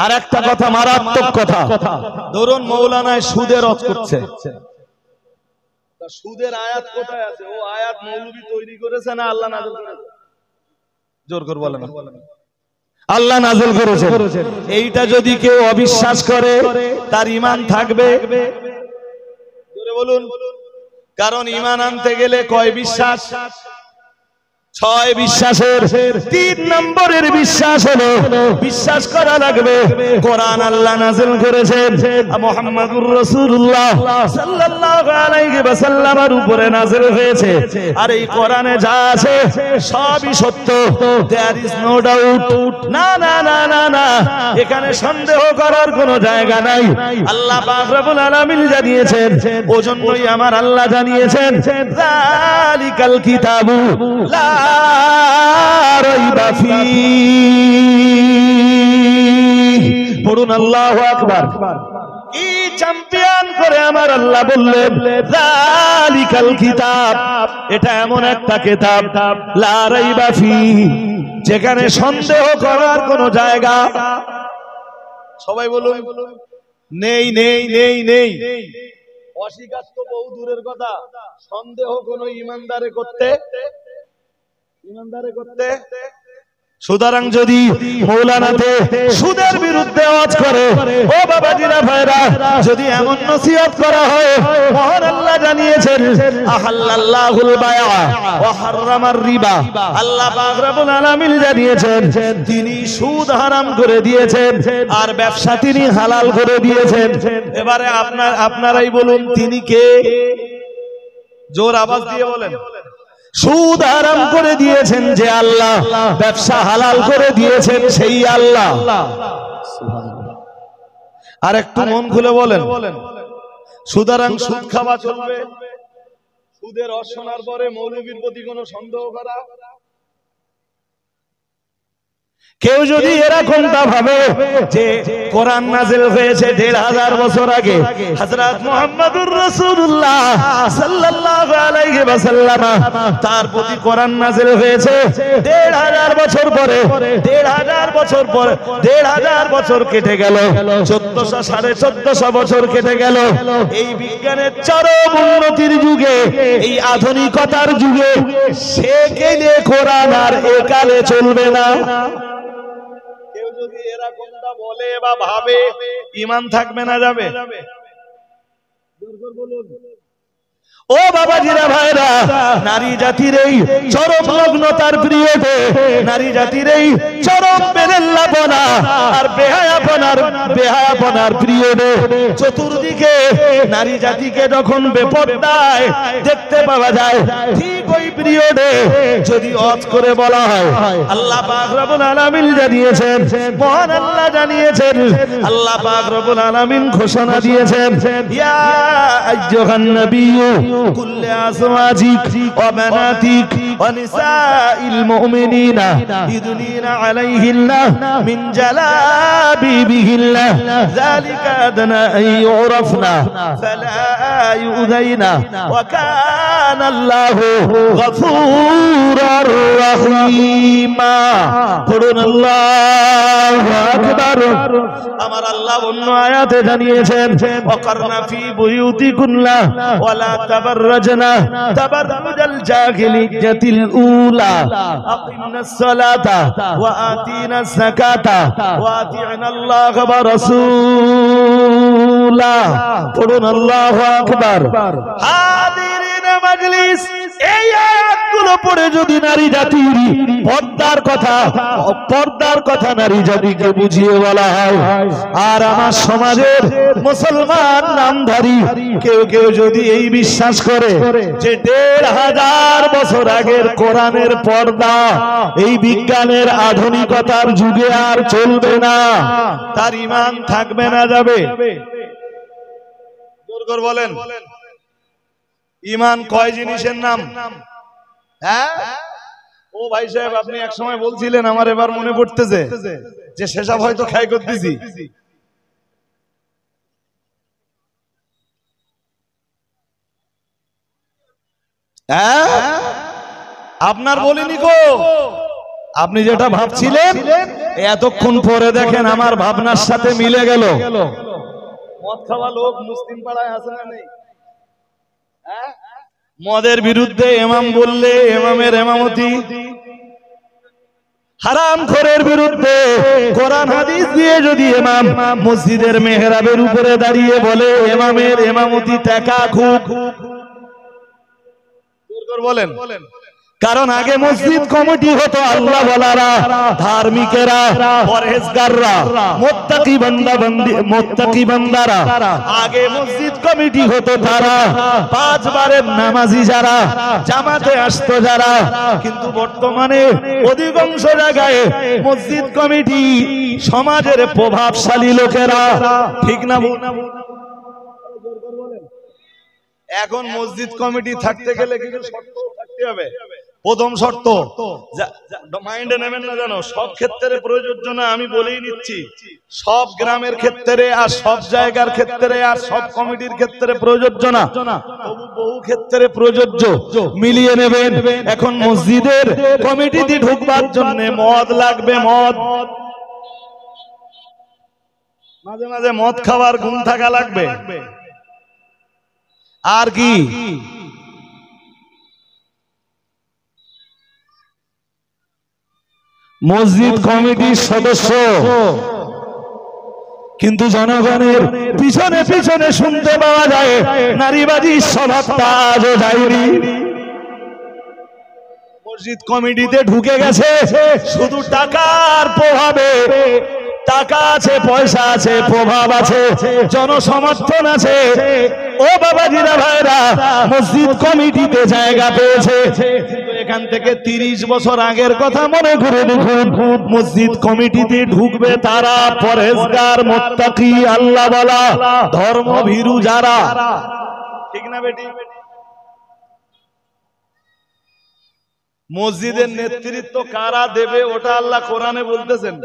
আর একটা কথা মারাত্মক কথা। ধরুন মৌলানায় সুদের রদ করছে, সুদের আয়াত কোথায় আছে? ও আয়াত মৌলবী তৈরি করেছে না আল্লাহ নাযিল করেছে? জোর করে বলেন। আল্লাহ নাযিল করেছে। এইটা যদি কেউ অবিশ্বাস করে তার ঈমান থাকবে? জোরে বলুন। কারণ ঈমান আনতে গেলে কয় বিশ্বাস? 6 বিশ্বাসের 3 নম্বরের বিশ্বাস হলো বিশ্বাস করা লাগবে কোরআন আল্লাহ নাযিল করেছেন, মুহাম্মাদুর রাসূলুল্লাহ সাল্লাল্লাহু আলাইহি ওয়াসাল্লামের উপরে নাযিল হয়েছে। আর এই কোরআনে যা আছে সবই সত্য, দেয়ার ইজ নো ডাউট। না না না না না, এখানে সন্দেহ করার কোনো জায়গা নাই। আল্লাহ পাক রব্বুল আলামিন জানিয়েছেন, ওজন্যই আমার আল্লাহ জানিয়েছেন যালিকাল কিতাবু লা রাইবা ফীহি। পড়ুন আল্লাহু আকবার। কি চ্যাম্পিয়ন করে আমার আল্লাহ বললেন যালিকাল কিতাব, এটা এমন একটা কিতাব লা রাইবা ফীহি, যেখানে সন্দেহ করার কোনো জায়গা, সবাই বলুন, নেই নেই নেই নেই। অস্বীকার তো বহু দূরের কথা, সন্দেহ কোন ইমানদারে করতে। সুতরাং যদি মৌলানাতে সুদের বিরুদ্ধে ওয়াজ করে, ও বাবাজিরা ভাইরা, যদি এমন নসিহত করা হয়, মহান আল্লাহ জানিয়েছেন আহাল্লাল্লাহুল বায়আ ওয়া হাররামার রিবা। আল্লাহ পাক রব্বুল আলামিন জানিয়েছেন তিনি সুদ হারাম করে দিয়েছেন আর ব্যবসা তিনি হালাল করে দিয়েছেন। এবারে আপনারাই বলুন তিনি কে? জোর আওয়াজ দিয়ে বলেন। সুদ হারাম করে দিয়েছেন যে আল্লাহ, ব্যবসা হালাল করে দিয়েছেন সেই আল্লাহ। আর একটু মন খুলে বলেন। সুতরাং সুদ খাওয়া চলবে, সুদের রস শোনার পরে মৌলবীর প্রতি কোনো সন্দেহ করা? কেউ যদি এরকমটা ভাবে যে কোরআন নাযিল হয়েছে 1500 বছর আগে, হযরত মুহাম্মাদুর রাসূলুল্লাহ সাল্লাল্লাহু আলাইহি ওয়াসাল্লাম তার প্রতি কোরআন নাযিল হয়েছে 1500 বছর পরে, 1500 বছর পরে, 1500 বছর কেটে গেল, 1400 1450 বছর কেটে গেল। এই বিজ্ঞানের চরম উন্নতির যুগে, এই আধুনিকতার যুগে সে গেলে কোরআন আর একালে চলবে না। যদি এরকমটা বলে বা ভাবে, ঈমান থাকবে না যাবে? ও বাবাজিরা ভাইরা, নারী জাতির এই চরম লগ্নতার পিরিয়ডে, নারী জাতির এই চরম বেরেল্লাপনা আর বেহায়াপনার পিরিয়ডে চতুর্দিকে নারী জাতিকে যখন বেপরদায় দেখতে পাওয়া যায়, ঠিক ওই পিরিয়ডে যদি অজ করে বলা হয়, আল্লাহ পাক রব্বুল আলামিন জানিয়েছেন, মহান আল্লাহ জানিয়েছেন, আল্লাহ পাক রব্বুল আলামিন ঘোষণা দিয়েছেন, ইয়া আইয়ুহান নাবিয়্যু কুল আজওয়াজিক ওয়া বানাতিক ওয়া নিসাইল মুমিনিনা ইদনিনা আলাইহিন্না মিন জালাবিবিহিন্না যালিকা আদনা আন ইউরাফনা ফালা ইউযাইনা ওয়া কানা আল্লাহু গফুরার রহিমা। পড়ুন আল্লাহু আকবার। আমার আল্লাহ অন্য আয়াতে জানিয়েছেন, ওয়াকারনা ফি বুয়ুতিকুন্না ওয়ালা তাবাররাজনা তাবাররুজাল জাহিলিয়াতিল উলা আকিমনাস সালাতা ওয়া আতিনাস যাকাতা ওয়া আতি'নাল্লাহ ওয়া রাসূলা। পড়ুন আল্লাহু আকবার। হাদিরিনে মাজলিস, এই আয়াতগুলো পড়ে যদি নারী জাতির পর্দার কথা নারী জাতিকে বুঝিয়ে বলা হয়, আর আমার সমাজের মুসলমান নামধারী কেউ যদি এই বিশ্বাস করে যে ১৫০০ বছর আগের কোরআনের পর্দা এই বিজ্ঞানের আধুনিকতার যুগে আর চলবে না, তার ঈমান থাকবে না, যাবে। জোর করে বলেন, ঈমান কয় জিনিসের নাম? হ্যাঁ ও ভাই সাহেব, আপনি এক সময় বলছিলেন, আমার এবার মনে পড়তেছে যে সেসব হয়তো খেয়াল করতেছি। আপনার বলিনি গো, আপনি যেটা ভাবছিলেন এতক্ষণ পরে দেখেন আমার ভাবনার সাথে মিলে গেল। মদ খাওয়া লোক মুসলিম পাড়ায় আছে না নেই? মদের বিরুদ্ধে ইমাম বললে ইমামের ইমামতি, হারামখোরের বিরুদ্ধে কোরআন হাদিস দিয়ে যদি ইমাম মসজিদের মেহরাবের উপরে দাঁড়িয়ে বলে ইমামের ইমামতি টাকা খুব বলেন। কারণ আগে মসজিদ কমিটি হতো আল্লাহ ওয়ালারা, ধার্মিকেরা, পরহেজগাররা, মুত্তাকি বান্দারা। আগে মসজিদ কমিটি হতো তারা, 5 বারের নামাজি যারা, জামাতে আসতো যারা। কিন্তু বর্তমানে অধিকাংশ জায়গায় মসজিদ কমিটি সমাজের প্রভাবশালী লোকেরা, ঠিক না? এখন মসজিদ কমিটি থাকতে গেলে কিছু শর্ত থাকতে হবে। প্রথম শর্ত, মাইন্ডে নেবেন না যেন, সব ক্ষেত্রে প্রযোজ্য না, আমি বলেই নিচ্ছি, সব গ্রামের ক্ষেত্রে আর সব জায়গার ক্ষেত্রে আর সব কমিটির ক্ষেত্রে প্রযোজ্য না, বহু ক্ষেত্রে প্রযোজ্য, মিলিয়ে নেবেন। এখন মসজিদের কমিটিতে ঢুকবার জন্য মদ লাগবে, মদ, মাঝে মাঝে মদ খাওয়ার গুণ থাকা লাগবে। আর কি? মসজিদ কমিটির সদস্য, কিন্তু জনগণের পিছনে পিছনে শুনতে পাওয়া যায় নারীবাদীর স্বভাবটা আজও যায়নি। মসজিদ কমিটিতে ঢুকে গেছে শুধু টাকার প্রভাবে, টাকা আছে, পয়সা আছে, প্রভাব আছে, জনসমর্থন আছে। ও বাবাজিরা ভাইরা, মসজিদ কমিটিতে জায়গা পেয়েছে। এখান থেকে 30 বছর আগের কথা মনে করে দেখুন, মসজিদ কমিটিতে ঢুকবে তারা পরহেজগার, মুত্তাকি, আল্লাহওয়ালা, ধর্মভীরু যারা, ঠিক না বেটি? মসজিদের নেতৃত্ব কারা দেবে ওটা আল্লাহ কোরআনে বলতেছেন।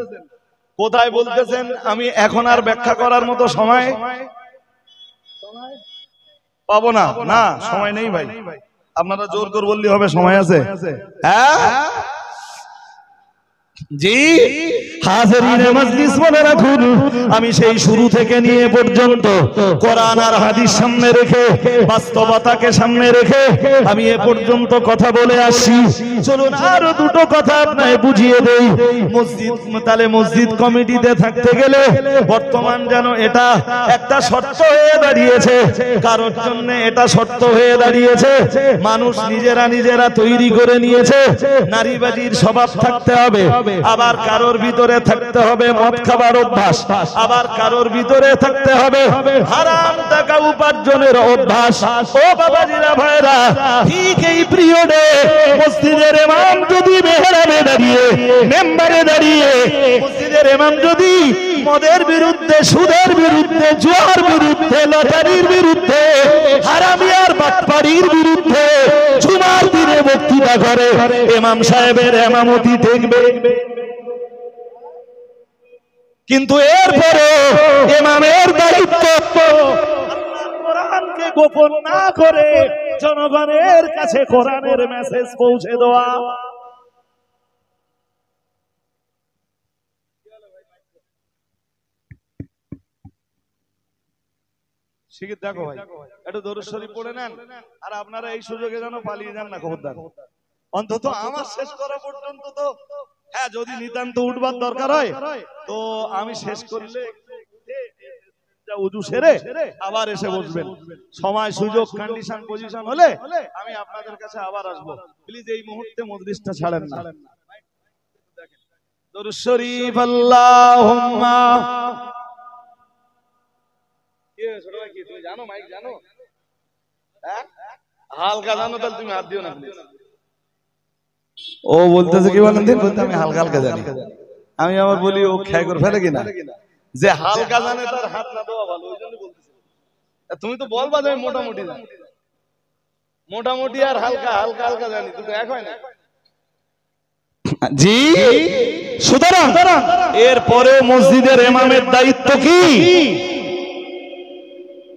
কোথায় বলতেছেন আমি এখন আর ব্যাখ্যা করার মতো সময় পাবো না, না সময় নেই ভাই, আপনারা জোর করে বললে হবে, সময় আছে। হ্যাঁ, জি হাজিরিনে মজলিস মনে রাখুন, আমি সেই শুরু থেকে নিয়ে পর্যন্ত কোরআন আর হাদিস সামনে রেখে, বাস্তবতাকে সামনে রেখে আমি এ পর্যন্ত কথা বলে আসছি। চলুন আরো দুটো কথা আপনাকে বুঝিয়ে দেই। মসজিদ, তাহলে মসজিদ কমিটিতে থাকতে গেলে বর্তমান যেন এটা একটা শর্ত হয়ে দাঁড়িয়েছে, কারোর জন্য এটা শর্ত হয়ে দাঁড়িয়েছে, মানুষ নিজেরা তৈরি করে নিয়েছে। নারীবাজির স্বভাব থাকতে হবে, আবার কারোর ভিতরে থাকতে হবে মদ খাবার অভ্যাস, আবার কারোর ভিতরে থাকতে হবে হারাম টাকা উপার্জনের অভ্যাস। ও বাবাজিরা ভাইরা, ঠিক এই পিরিয়ডে মসজিদের ইমাম যদি মেহরাবে দাঁড়িয়ে, মেম্বারে দাঁড়িয়ে মসজিদের ইমাম যদি মদের বিরুদ্ধে, সুদের বিরুদ্ধে, জুয়ার বিরুদ্ধে, লটারির বিরুদ্ধে, হারামিয়ার বাটপাড়ির বিরুদ্ধে জুমার দিনে বক্তৃতা করে, ইমাম সাহেবের ইমামতি দেখবে। কিন্তু এরপরে ইমামের দায়িত্ব কোরআনকে গোপন না করে জনগণের কাছে কোরআনের মেসেজ পৌঁছে দেওয়া। শিখির দেখো ভাই, একটু দরুদ শরীফ পড়ে নেন, আর আপনারা এই সুযোগে যেন পালিয়ে যান না, খবরদার। অন্তত আমার শেষ করা পর্যন্ত তো, হ্যাঁ যদি নিতান্ত উঠবার দরকার হয় তো আমি শেষ করলে উজু সেরে আবার এসে বসবেন। সময় সুযোগ কন্ডিশন পজিশন হলে আমি আপনাদের কাছে আবার আসবো। প্লিজ এই মুহূর্তে মজলিসটা ছাড়েন না। দরুদ শরীফ আল্লাহুম্মা। কি ছোট ভাই, কি তুমি জানো মাইক জানো? হ্যাঁ হালকা জানো, তাহলে তুমি হাত দিও না প্লিজ। ও বলতেছে কি বলেন দিন, বলতে আমি হালকা হালকা জানি। আমি আবার বলি ও খেয়ে করে ফেলে কিনা, যে হালকা জানে তার হাত না দেওয়া ভালো, ওই জন্য বলতেছি। তুমি তো বলবা যে আমি মোটামুটি জানি, মোটামুটি আর হালকা হালকা হালকা জানি, দুটো এক হয় না। জি সুতরাং এরপরে মসজিদের ইমামের দায়িত্ব কি?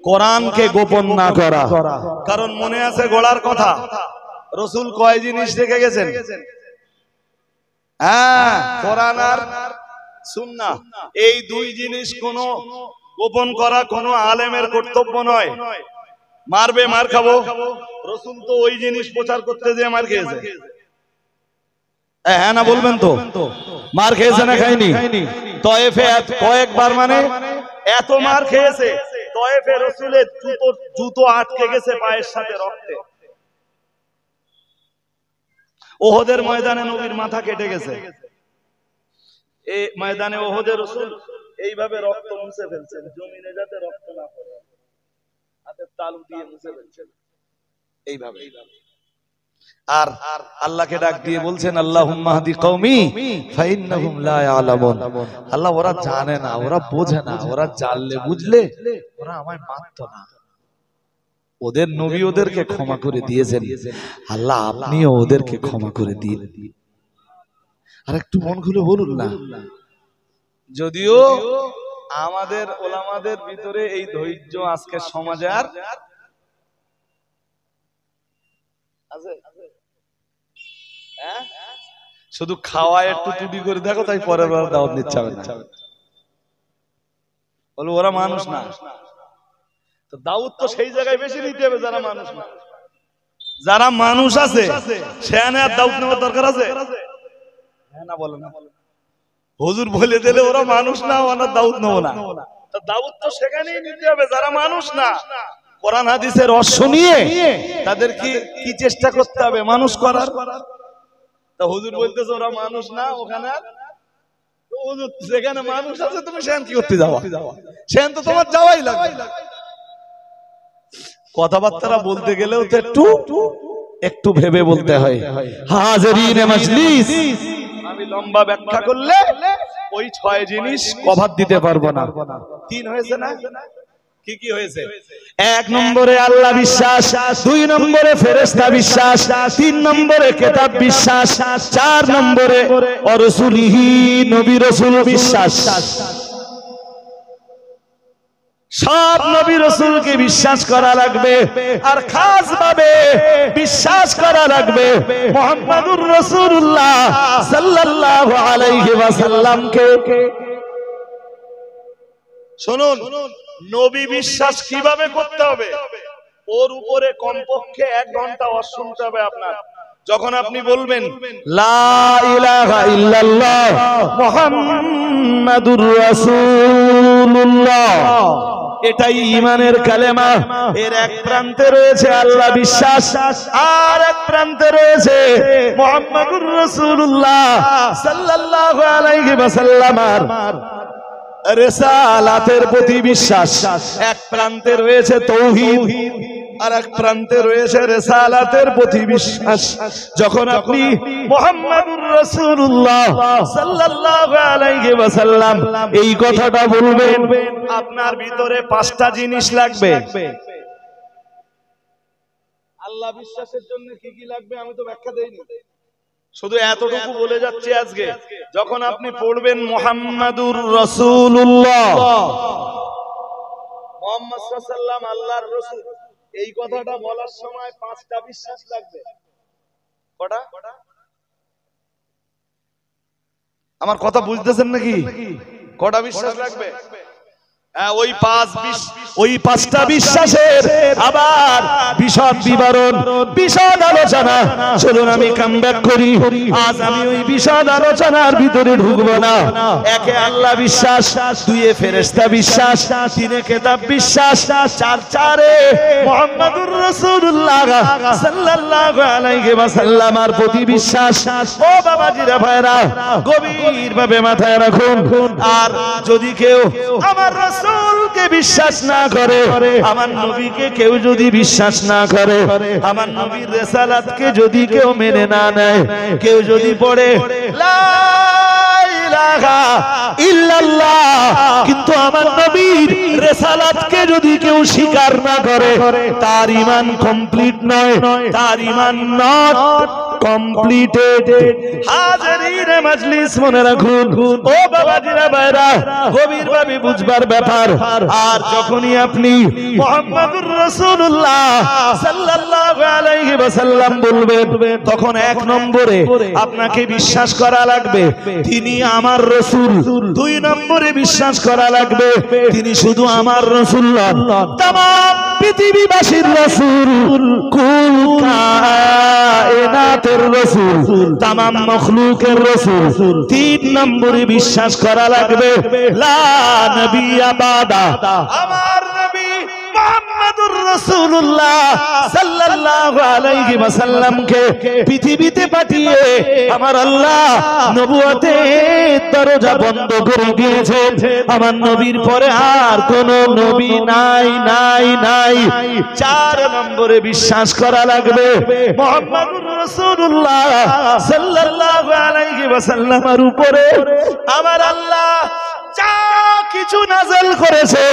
কোরআনকে গোপন না করা। কারণ মনে আছে গোড়ার কথা, রাসূল কয় জিনিস রেখে গেছেন? হ্যাঁ, কোরআন আর সুন্নাহ, এই দুই জিনিস কোন গোপন করা কোন আলেমের কর্তব্য নয়। মারবে মার খাবো, রাসূল তো ওই জিনিস প্রচার করতে যে মার খেয়েছে। হ্যাঁ না বলবেন তো, মার খেয়েছে না খায়নি? তয়েফে কয়েকবার, মানে এত মার খেয়েছে, তয়েফে রাসূলের জুতো আটকে গেছে পায়ের সাথে রক্তে। ওহদের ময়দানে নবীর মাথা কেটে গেছে। এই ময়দানে ওহদে রাসূল এইভাবে রক্ত মুছে ফেলছেন, জমিনে যাতে রক্ত না পড়ে, হাতের তালু দিয়ে মুছে ফেলছেন এইভাবে। আর আল্লাহকে ডাক দিয়ে বলছেন আল্লাহুম্মা হাদি কওমি ফাইন্নাহুম লা ইয়ালামুন। আল্লাহ ওরা জানে না, ওরা বোঝে না, ওরা জানলে বুঝলে ওরা আমায় মানতো না। ওদের নবী ওদেরকে ক্ষমা করে দিয়েছেন, আল্লাহ আপনিও ওদেরকে ক্ষমা করে দিন। আর একটু মন খুলে বলুন না। যদিও আমাদের ওলামাদের ভিতরে এই ধৈর্য আজকে সমাজে আর আছে। শুধু খাওয়ায় একটু টুটি করে দেখো, তাই পরের বার দাওয়াত নিচ্ছে না, বলবো ওরা মানুষ না। তো দাওয়াত তো সেই জায়গায় বেশি নিতে হবে যারা মানুষ না। যারা মানুষ আছে সেখানে আর দাওয়াত নেওয়ার দরকার আছে? হ্যাঁ না বলে না, হুজুর বলে দিলে ওরা মানুষ না, ওরা দাওয়াত নেব না। তো দাওয়াত তো সেখানেই নিতে হবে যারা মানুষ না। কোরআন হাদিসের রস নিয়ে তাদের কি চেষ্টা করতে হবে মানুষ করার। তা হুজুর বলতেছে ওরা মানুষ না, ওখানে হুজুর যেখানে মানুষ আছে তুমি সেখানে কি করতে যাওয়া? সেখানে তো তোমার যাওয়াই লাগবে। কথাবার্তা বলতে গেলেও তো একটু ভেবে বলতে হয়। হাজিরিনে মজলিস, আমি লম্বা ব্যাখ্যা করলে ওই 6 জিনিস কভার দিতে পারবো না। 3 হয়েছে না? কি কি হয়েছে? 1 নম্বরে আল্লাহ বিশ্বাস, 2 নম্বরে ফেরেশতা বিশ্বাস, 3 নম্বরে কিতাব বিশ্বাস, 4 নম্বরে রাসূলিহি নবী রাসূল বিশ্বাস। সব নবী রাসূলকে বিশ্বাস করা লাগবে, আর খাস ভাবে বিশ্বাস করা লাগবে মুহাম্মাদুর রাসূলুল্লাহ সাল্লাল্লাহু আলাইহি ওয়াসাল্লামকে। শুনুন, নবী বিশ্বাস কিভাবে করতে হবে? ওর উপরে কমপক্ষে 1 ঘন্টা ওয়াজ শুনতে হবে আপনার। যখন আপনি বলবেন লা ইলাহা ইল্লাল্লাহ মুহাম্মাদুর রাসূলুল্লাহ, এটাই ঈমানের কালেমা। এর এক প্রান্তে রয়েছে আল্লাহ বিশ্বাস, আর এক প্রান্তে রয়েছে মুহাম্মাদুর রাসূলুল্লাহ সাল্লাল্লাহু আলাইহি ওয়াসাল্লামের রিসালাতের প্রতি বিশ্বাস। এক প্রান্তে রয়েছে তাওহীদ, আর এক প্রান্তে রয়েছে রিসালাতের প্রতি বিশ্বাস। যখন আপনি মুহাম্মাদুর রাসূলুল্লাহ সাল্লাল্লাহু আলাইহি ওয়াসাল্লাম এই কথাটা বলবেন, আপনার ভিতরে 5টা জিনিস লাগবে। আল্লাহ বিশ্বাসের জন্য কি কি লাগবে আমি তো ব্যাখ্যা দেইনি, শুধু এতটুকু বলে যাচ্ছি আজকে। যখন আপনি পড়বেন মুহাম্মাদুর রাসূলুল্লাহ, মুহাম্মদ সাল্লাল্লাহু আলাইহি ওয়াসাল্লাম আল্লাহর রাসূল, এই কথাটা বলার সময় 5টা বিশ্বাস লাগবে। কটা? আমার কথা বুঝতেছেন নাকি? কটা বিশ্বাস লাগবে? ওই 5টা বিশ্বাসের আবার বিশদ বিবরণ, বিশদ আলোচনা। চলুন আমি কামব্যাক করি। আজ আমি ওই বিশদ আলোচনার ভিতরে ঢুকবো না। 1 আল্লাহ বিশ্বাস, 2 ফেরেশতা বিশ্বাস, 3 কিতাব বিশ্বাস, 4 মুহাম্মাদুর রাসূলুল্লাহ সাল্লাল্লাহু আলাইহি ওয়াসাল্লামের প্রতি বিশ্বাস। ও বাবাজিরা ভাইরা, গভীরভাবে মাথায় রাখুন। আর যদি কেউ আমার রাসূলকে বিশ্বাস না করে, আমার নবীকে কেউ যদি বিশ্বাস না করে, আমার নবীর রিসালাতকে যদি কেউ মেনে না নেয়, কেউ যদি পড়ে লা ইলাহা ইল্লাল্লাহ কিন্তু আমার নবীর রিসালাতকে যদি কেউ স্বীকার না করে, তার ঈমান কমপ্লিট নয়, তার ঈমান নট কমপ্লিটেড। হাজিরিন মাজলিস মনে রাখুন, ও বাবাজিরা ভাইরা, গভীরভাবে বুঝবার ব্যাপার। আর যখনই আপনি মুহাম্মাদুর রাসূলুল্লাহ সাল্লাল্লাহু আলাইহি ওয়াসাল্লাম বলবেন, তখন 1 নম্বরে আপনাকে বিশ্বাস করা লাগবে তিনি আমার রাসূল। 2 নম্বরে বিশ্বাস করা লাগবে তিনি শুধু আমার রাসূল নন, तमाम পৃথিবীবাসীর রাসূল, কুল কায়নাতের রাসূল, तमाम মখলুকের রাসূল। 3 নম্বরে বিশ্বাস করা লাগবে লা নবিয়্যা বাদা, আমার নবী মুহাম্মাদুর রাসূলুল্লাহ সাল্লাল্লাহু আলাইহি ওয়াসাল্লামকে পৃথিবীতে পাঠিয়ে আমার আল্লাহ নবুয়তের দরজা বন্ধ করে দিয়েছেন। আমার নবীর পরে আর কোন নবী নাই নাই নাই। 4 নম্বরে বিশ্বাস করা লাগবে মুহাম্মাদুর রাসূলুল্লাহ সাল্লাল্লাহু আলাইহি ওয়াসাল্লামের উপরে আমার আল্লাহ যা কিছু নাযিল করেছে,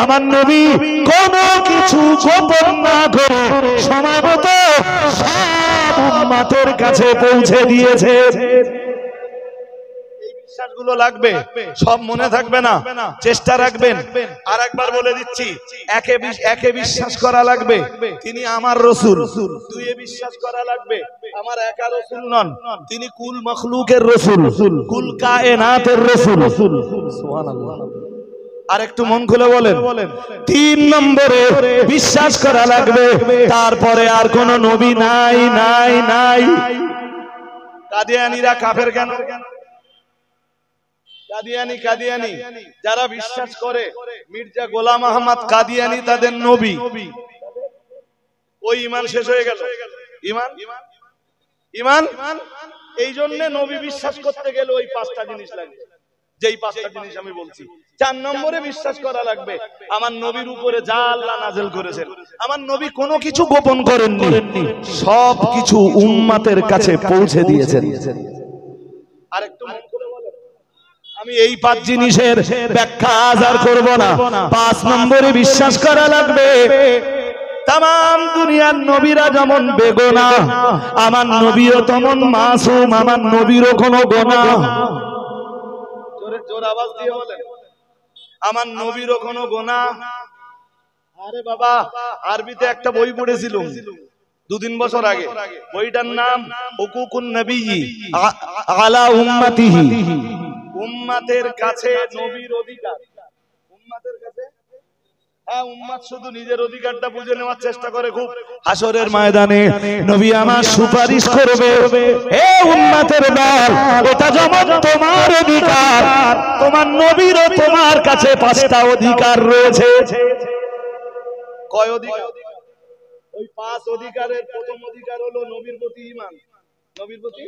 আমার নবী কোনো কিছু গোপন না করে সময়মতো সব উম্মতের কাছে পৌঁছে দিয়েছে। এই বিশ্বাসগুলো লাগবে, সব মনে থাকবে না, চেষ্টা রাখবেন। আর একবার বলে দিচ্ছি, একে বিশ্বাস করা লাগবে তিনি আমার রাসূল। 2 বিশ্বাস করা লাগবে আমার একা রাসূল নন, তিনি কুল মখলুকের রাসূল, কুল কায়নাতের রাসূল। সুবহানাল্লাহ। আর একটু মন খুলে বলেন। 3 নম্বরে বিশ্বাস করা লাগবে তারপরে আর কোন নবী নাই নাই নাই। কাদিয়ানীরা কাফের কেন? কাদিয়ানী যারা বিশ্বাস করে মির্জা গোলাম আহমদ কাদিয়ানী তাদের নবী, ওই ঈমান শেষ হয়ে গেল। ঈমান এই জন্য নবী বিশ্বাস করতে গেলে ওই 5টা জিনিস লাগবে, যেই 5টা জিনিস আমি বলছি। 4 নম্বরে বিশ্বাস করা লাগবে আমার নবীর উপরে যা আল্লাহ নাযিল করেছেন, আমার নবী কোনো কিছু গোপন করেননি, সব কিছু উম্মতের কাছে পৌঁছে দিয়েছেন। আরেকটু মন করে বলেন, আমি এই 5 জিনিসের ব্যাখ্যা আজ আর করব না। 5 নম্বরে বিশ্বাস করা লাগবে तमाम দুনিয়ার নবীরা যেমন বেগুনাহ, আমার নবীও তেমন মাসুম, আমার নবীরও কোনো গুনাহ। জোরে জোরে আওয়াজ দিয়ে বলেন, আমার নবীরও কোনো গুনাহ। আরে বাবা, আরবিতে একটা বই পড়েছিলাম 2-3 বছর আগে, বইটার নাম হুকুকুন নবী আলা উম্মতিহি, উম্মতের কাছে নবীর অধিকার। উম্মতের কাছে, হ্যাঁ, উম্মত শুধু নিজের অধিকারটা বুঝে নেওয়ার চেষ্টা করে খুব, হাসরের ময়দানে নবী আমার সুপারিশ করবে, হে উম্মতের দল, এটা যেমন তোমার অধিকার, তোমার নবীরও তোমার কাছে 5টা অধিকার রয়েছে। কয় অধিকার? ওই 5 অধিকারের প্রথম অধিকার হলো নবীর প্রতি ঈমান, নবীর প্রতি,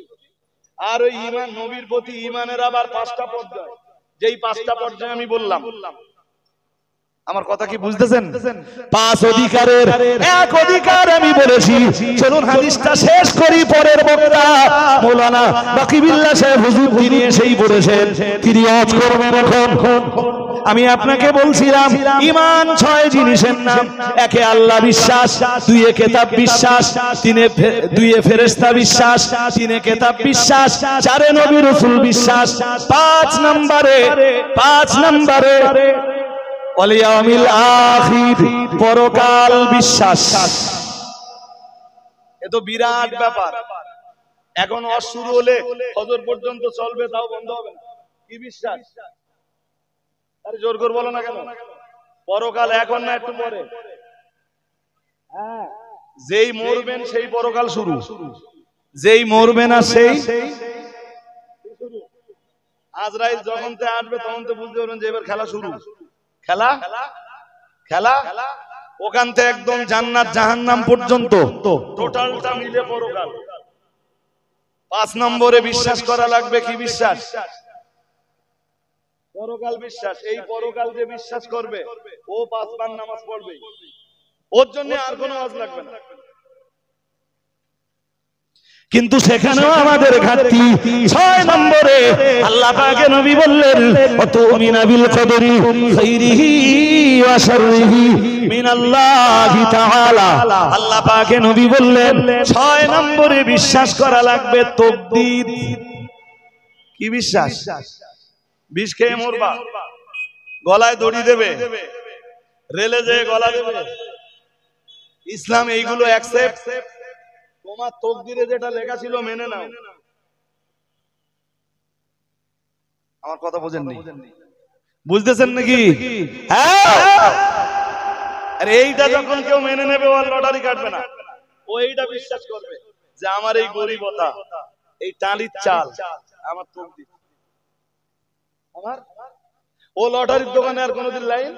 আর ওই ঈমান, নবীর প্রতি ঈমানের আবার 5টা পর্যায়, যেই 5টা পর্যায় আমি বললাম। আমার কথা কি বুঝতেছেন? 5 অধিকারের এক অধিকার আমি বলেছি। চলুন হাদিসটা শেষ করি। পরের বক্তা মাওলানা বাকিবিল্লাহ সাহেব হুজুর তিনি এসেই বলেছেন, তিনি আজ করবেন। এখন আমি আপনাকে বলছিলাম ঈমান 6 জিনিসের নাম। 1 আল্লাহ বিশ্বাস, 2 কিতাব বিশ্বাস, 2 ফেরেশতা বিশ্বাস, 3 কিতাব বিশ্বাস, 4 নবী রাসূল বিশ্বাস, 5 নম্বরে ওয়ালিয়াউমিল আখির, পরকাল বিশ্বাস। এ তো বিরাট ব্যাপার। এখন ওয়াজ শুরু হলে ফজর পর্যন্ত চলবে, তাও বন্ধ হবে না। কি বিশ্বাস? আরে জোর করে বলো না কেন? পরকাল এখন না একটু পরে? হ্যাঁ, যেই মরবেন সেই পরকাল শুরু, যেই মরবে না সেই শুরু। আজরাইল যখন তে আসবে তখন তো বুঝতে পারবেন যে এবার খেলা শুরু। খেলা খেলা ওখান থেকে একদম জান্নাত জাহান্নাম পর্যন্ত টোটালটা মিলে পরকাল। 5 নম্বরে বিশ্বাস করা লাগবে। কি বিশ্বাস? পরকাল বিশ্বাস। এই পরকাল যে বিশ্বাস করবে ও 5 বার নামাজ পড়বে, ওর জন্য আর কোনো ওয়াজ লাগবে না। কিন্তু সেখানেও আমাদের ঘাটতি। 6 নম্বরে আল্লাহ পাকে নবী বললেন, অতুমিনা বিল কদরি খাইরিহি ওয়া শাররিহি মিনাল্লাহি তাআলা। আল্লাহ পাকে নবী বললেন 6 নম্বরে বিশ্বাস করা লাগবে তাকদীর। কি বিশ্বাস? বিষ খেয়ে মরবা, গলায় দড়ি দেবে, রেলে যেয়ে গলা দেবে, ইসলাম এইগুলো অ্যাকসেপ্ট। তোমার তকদিরে যেটা লেখা ছিল মেনে নাও। আমার কথা বোঝেননি? বুঝতেছেন নাকি? আর এইটা যখন কেউ মেনে নেবে, ও লটারি কাটবে না, ও এইটা বিশ্বাস করবে যে আমার এই গরিবতা, এই টালির চাল আমার তকদির। আমার ও লটারির দোকানে আর কোনোদিন লাইন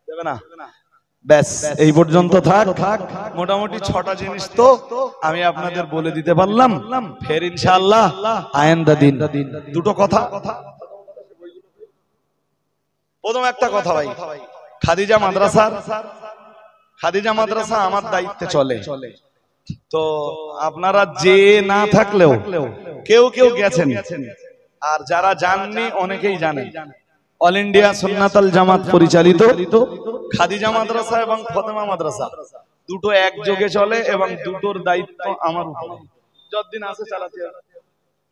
দেবে না। ব্যাস, এই পর্যন্ত থাক। মোটামুটি 6টা জিনিস তো আমি আপনাদের বলে দিতে পারলাম। ফের ইনশাআল্লাহ আয়েন্দা দিন 2টো কথা। প্রথম একটা কথা ভাই, খাদিজা মাদ্রাসা আমার দায়িত্বে চলে। তো আপনারা যে না থাকলেও কেউ কেউ গেছেন, আর যারা জাননি অনেকেই জানেন। অল ইন্ডিয়া সুন্নাতুল জামাত পরিচালিত খাদিজা মাদ্রাসা এবং ফাতেমা মাদ্রাসা দুটো একযোগে চলে, এবং দুটোর দায়িত্ব আমার উপরে। যতদিন আছে চালাতে হবে।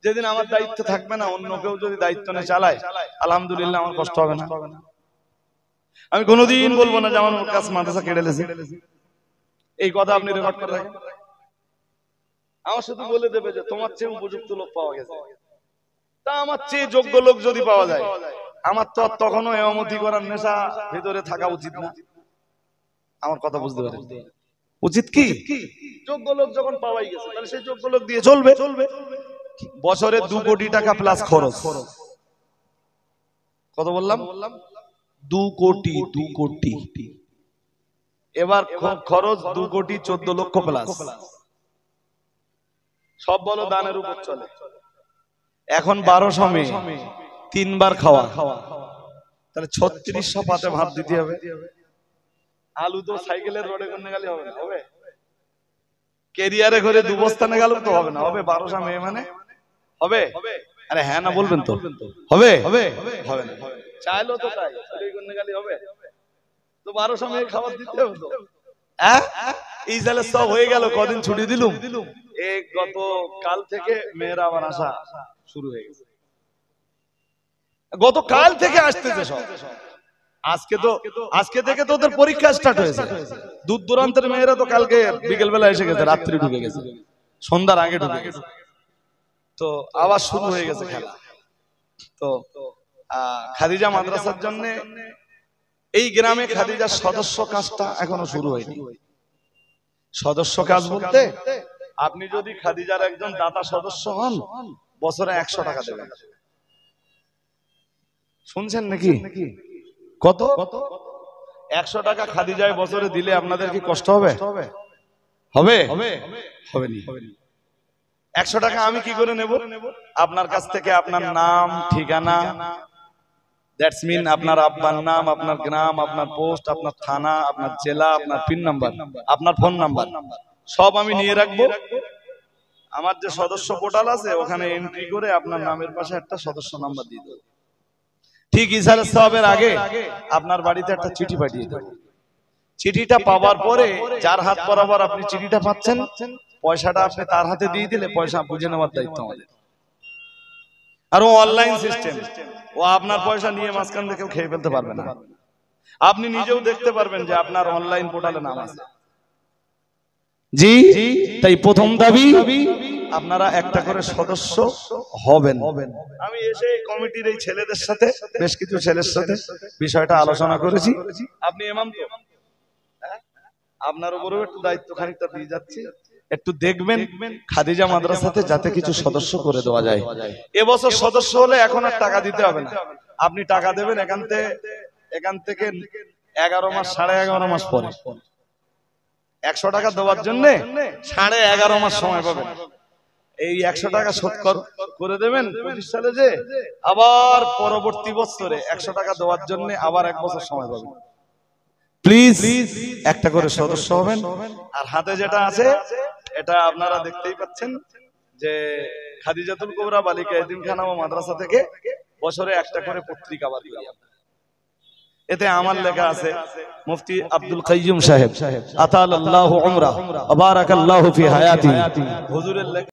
যেদিন আমার দায়িত্ব থাকবে না, অন্য কেউ যদি দায়িত্ব নিয়ে চালায়, আলহামদুলিল্লাহ আমার কষ্ট হবে না। আমি কোনোদিন বলবো না যে আমার কাছে মাদ্রাসা কেড়ে লেছে, এই কথা আপনি রেকর্ড করে রাখেন। আমার শুধু বলে দেবে যে তোমার চেয়ে উপযুক্ত লোক পাওয়া গেছে। তা আমার চেয়ে যোগ্য লোক যদি পাওয়া যায়, আমার তো তখনও এমতি করার নেশা ভিতরে থাকা উচিত না। আমার কথা বুঝতে পারেন? উচিত কি? যোগ্য লোক যখন পাওয়াই গেছে, তাহলে সেই যোগ্য লোক দিয়ে চলবে। বছরে 2 কোটি টাকা প্লাস খরচ। কত বললাম? 2 কোটি। এবার খরচ 2 কোটি 14 লক্ষ প্লাস। সব বলো দানের উপর চলে। এখন 1200 মেয়ে, 3 বার খাওয়া, তাহলে 3600 পাতে ভাত দিতে হবে। আলু তো সাইকেলের রোডে কোনে গেলে হবে না, হবে কেরিয়ারে করে 2 বস্তা নে গেল তো হবে না, হবে 1200 মেয়ে মানে হবে। আরে হ্যাঁ না বলবেন তো? হবে হবে না, চাইলো তো তাই চলে কোনে গেলে হবে তো 1200 মেয়ে খাবার দিতে হবে তো। এই জালে সব হয়ে গেল। কদিন ছুটি দিলুম, এই গত কাল থেকে মেয়েরা আবার আসা শুরু হয়ে গেছে। গত কাল থেকে আসতেছে সব। আজকে থেকে তো ওদের পরীক্ষা স্টার্ট হয়েছে। দূর দূরান্তের মেয়েরা তো কালকে বিকেল বেলা এসে গেছে, রাত্রি ঢুকে গেছে, সন্ধ্যার আগে ঢুকে গেছে। তো আবার শুরু হয়ে গেছে খেলা। তো খাদিজা মাদ্রাসার জন্য এই গ্রামে খাদিজার সদস্য কাজটা এখনো শুরু হয়নি। সদস্য কাজ বলতে আপনি যদি খাদিজার একজন দাতা সদস্য হন, বছরে 100 টাকা দেবেন। শুনছেন নাকি? কত? 100 টাকা খাদিজায় বছরে দিলে আপনাদের কি কষ্ট হবে? হবে? হবে নি। 100 টাকা আমি কি করে নেব? আপনার কাছ থেকে আপনার নাম, ঠিকানা, দ্যাটস মিন আপনার আব্বার নাম, আপনার গ্রাম, আপনার পোস্ট, আপনার থানা, আপনার জেলা, আপনার পিন নাম্বার, আপনার ফোন নাম্বার সব আমি নিয়ে রাখবো। আমার যে সদস্য পোর্টাল আছে ওখানে এন্ট্রি করে আপনার নামের পাশে একটা সদস্য নাম্বার দিয়ে দেবো। ঠিক ইসারের সওয়াবের আগে আপনার বাড়িতে একটা চিঠি পাঠিয়ে দেবো। চিঠিটা পাওয়ার পরে যার হাত বরাবর আপনি চিঠিটা পাচ্ছেন, পয়সাটা আপনি তার হাতে দিয়ে দিলে পয়সা বুঝে নেওয়ার দায়িত্ব আমাদের। আর ও অনলাইন সিস্টেম, ও আপনার পয়সা নিয়ে মাঝখান থেকে কেউ খেয়ে ফেলতে পারবে না। আপনি নিজেও দেখতে পারবেন যে আপনার অনলাইন পোর্টালে নাম আছে। জি, তাই প্রথম দাবি আপনারা একটা করে সদস্য হবেন। আমি এসে কমিটির এই ছেলেদের সাথে, বেশ কিছু ছেলের সাথে বিষয়টা আলোচনা করেছি। আপনি ইমাম তো, আপনার উপরেও একটু দায়িত্ব খানিকটা দিয়ে যাচ্ছি। একটু দেখবেন খাদিজা মাদ্রাসাতে যাতে কিছু সদস্য করে দেওয়া যায়। এবছর সদস্য হলে এখন আর টাকা দিতে হবে না, আপনি টাকা দেবেন এখান থেকে 11 মাস 11.5 মাস পরে। 100 টাকা দেওয়ার জন্য 11.5 মাস সময় পাবেন। এই 100 টাকা শোধ করে দেবেন 25 সালে, যে আবার পরবর্তী বছরে 100 টাকা দেওয়ার জন্য আবার 1 বছর সময় পাবেন। প্লিজ একটা করে সদস্য হবেন। আর হাতে যেটা আছে এটা আপনারা দেখতেই পাচ্ছেন যে খাদিজাতুল কুবরা বালিকা এতিমখানা ও মাদ্রাসা থেকে বছরে একটা করে পত্রিকা বার করি। এতে আমার লেখা আছে মুফতি আব্দুল কাইয়ুম সাহেব, আতালাল্লাহু উমরা ওয়া বারাকাল্লাহু ফি হায়াতি, হুজুরের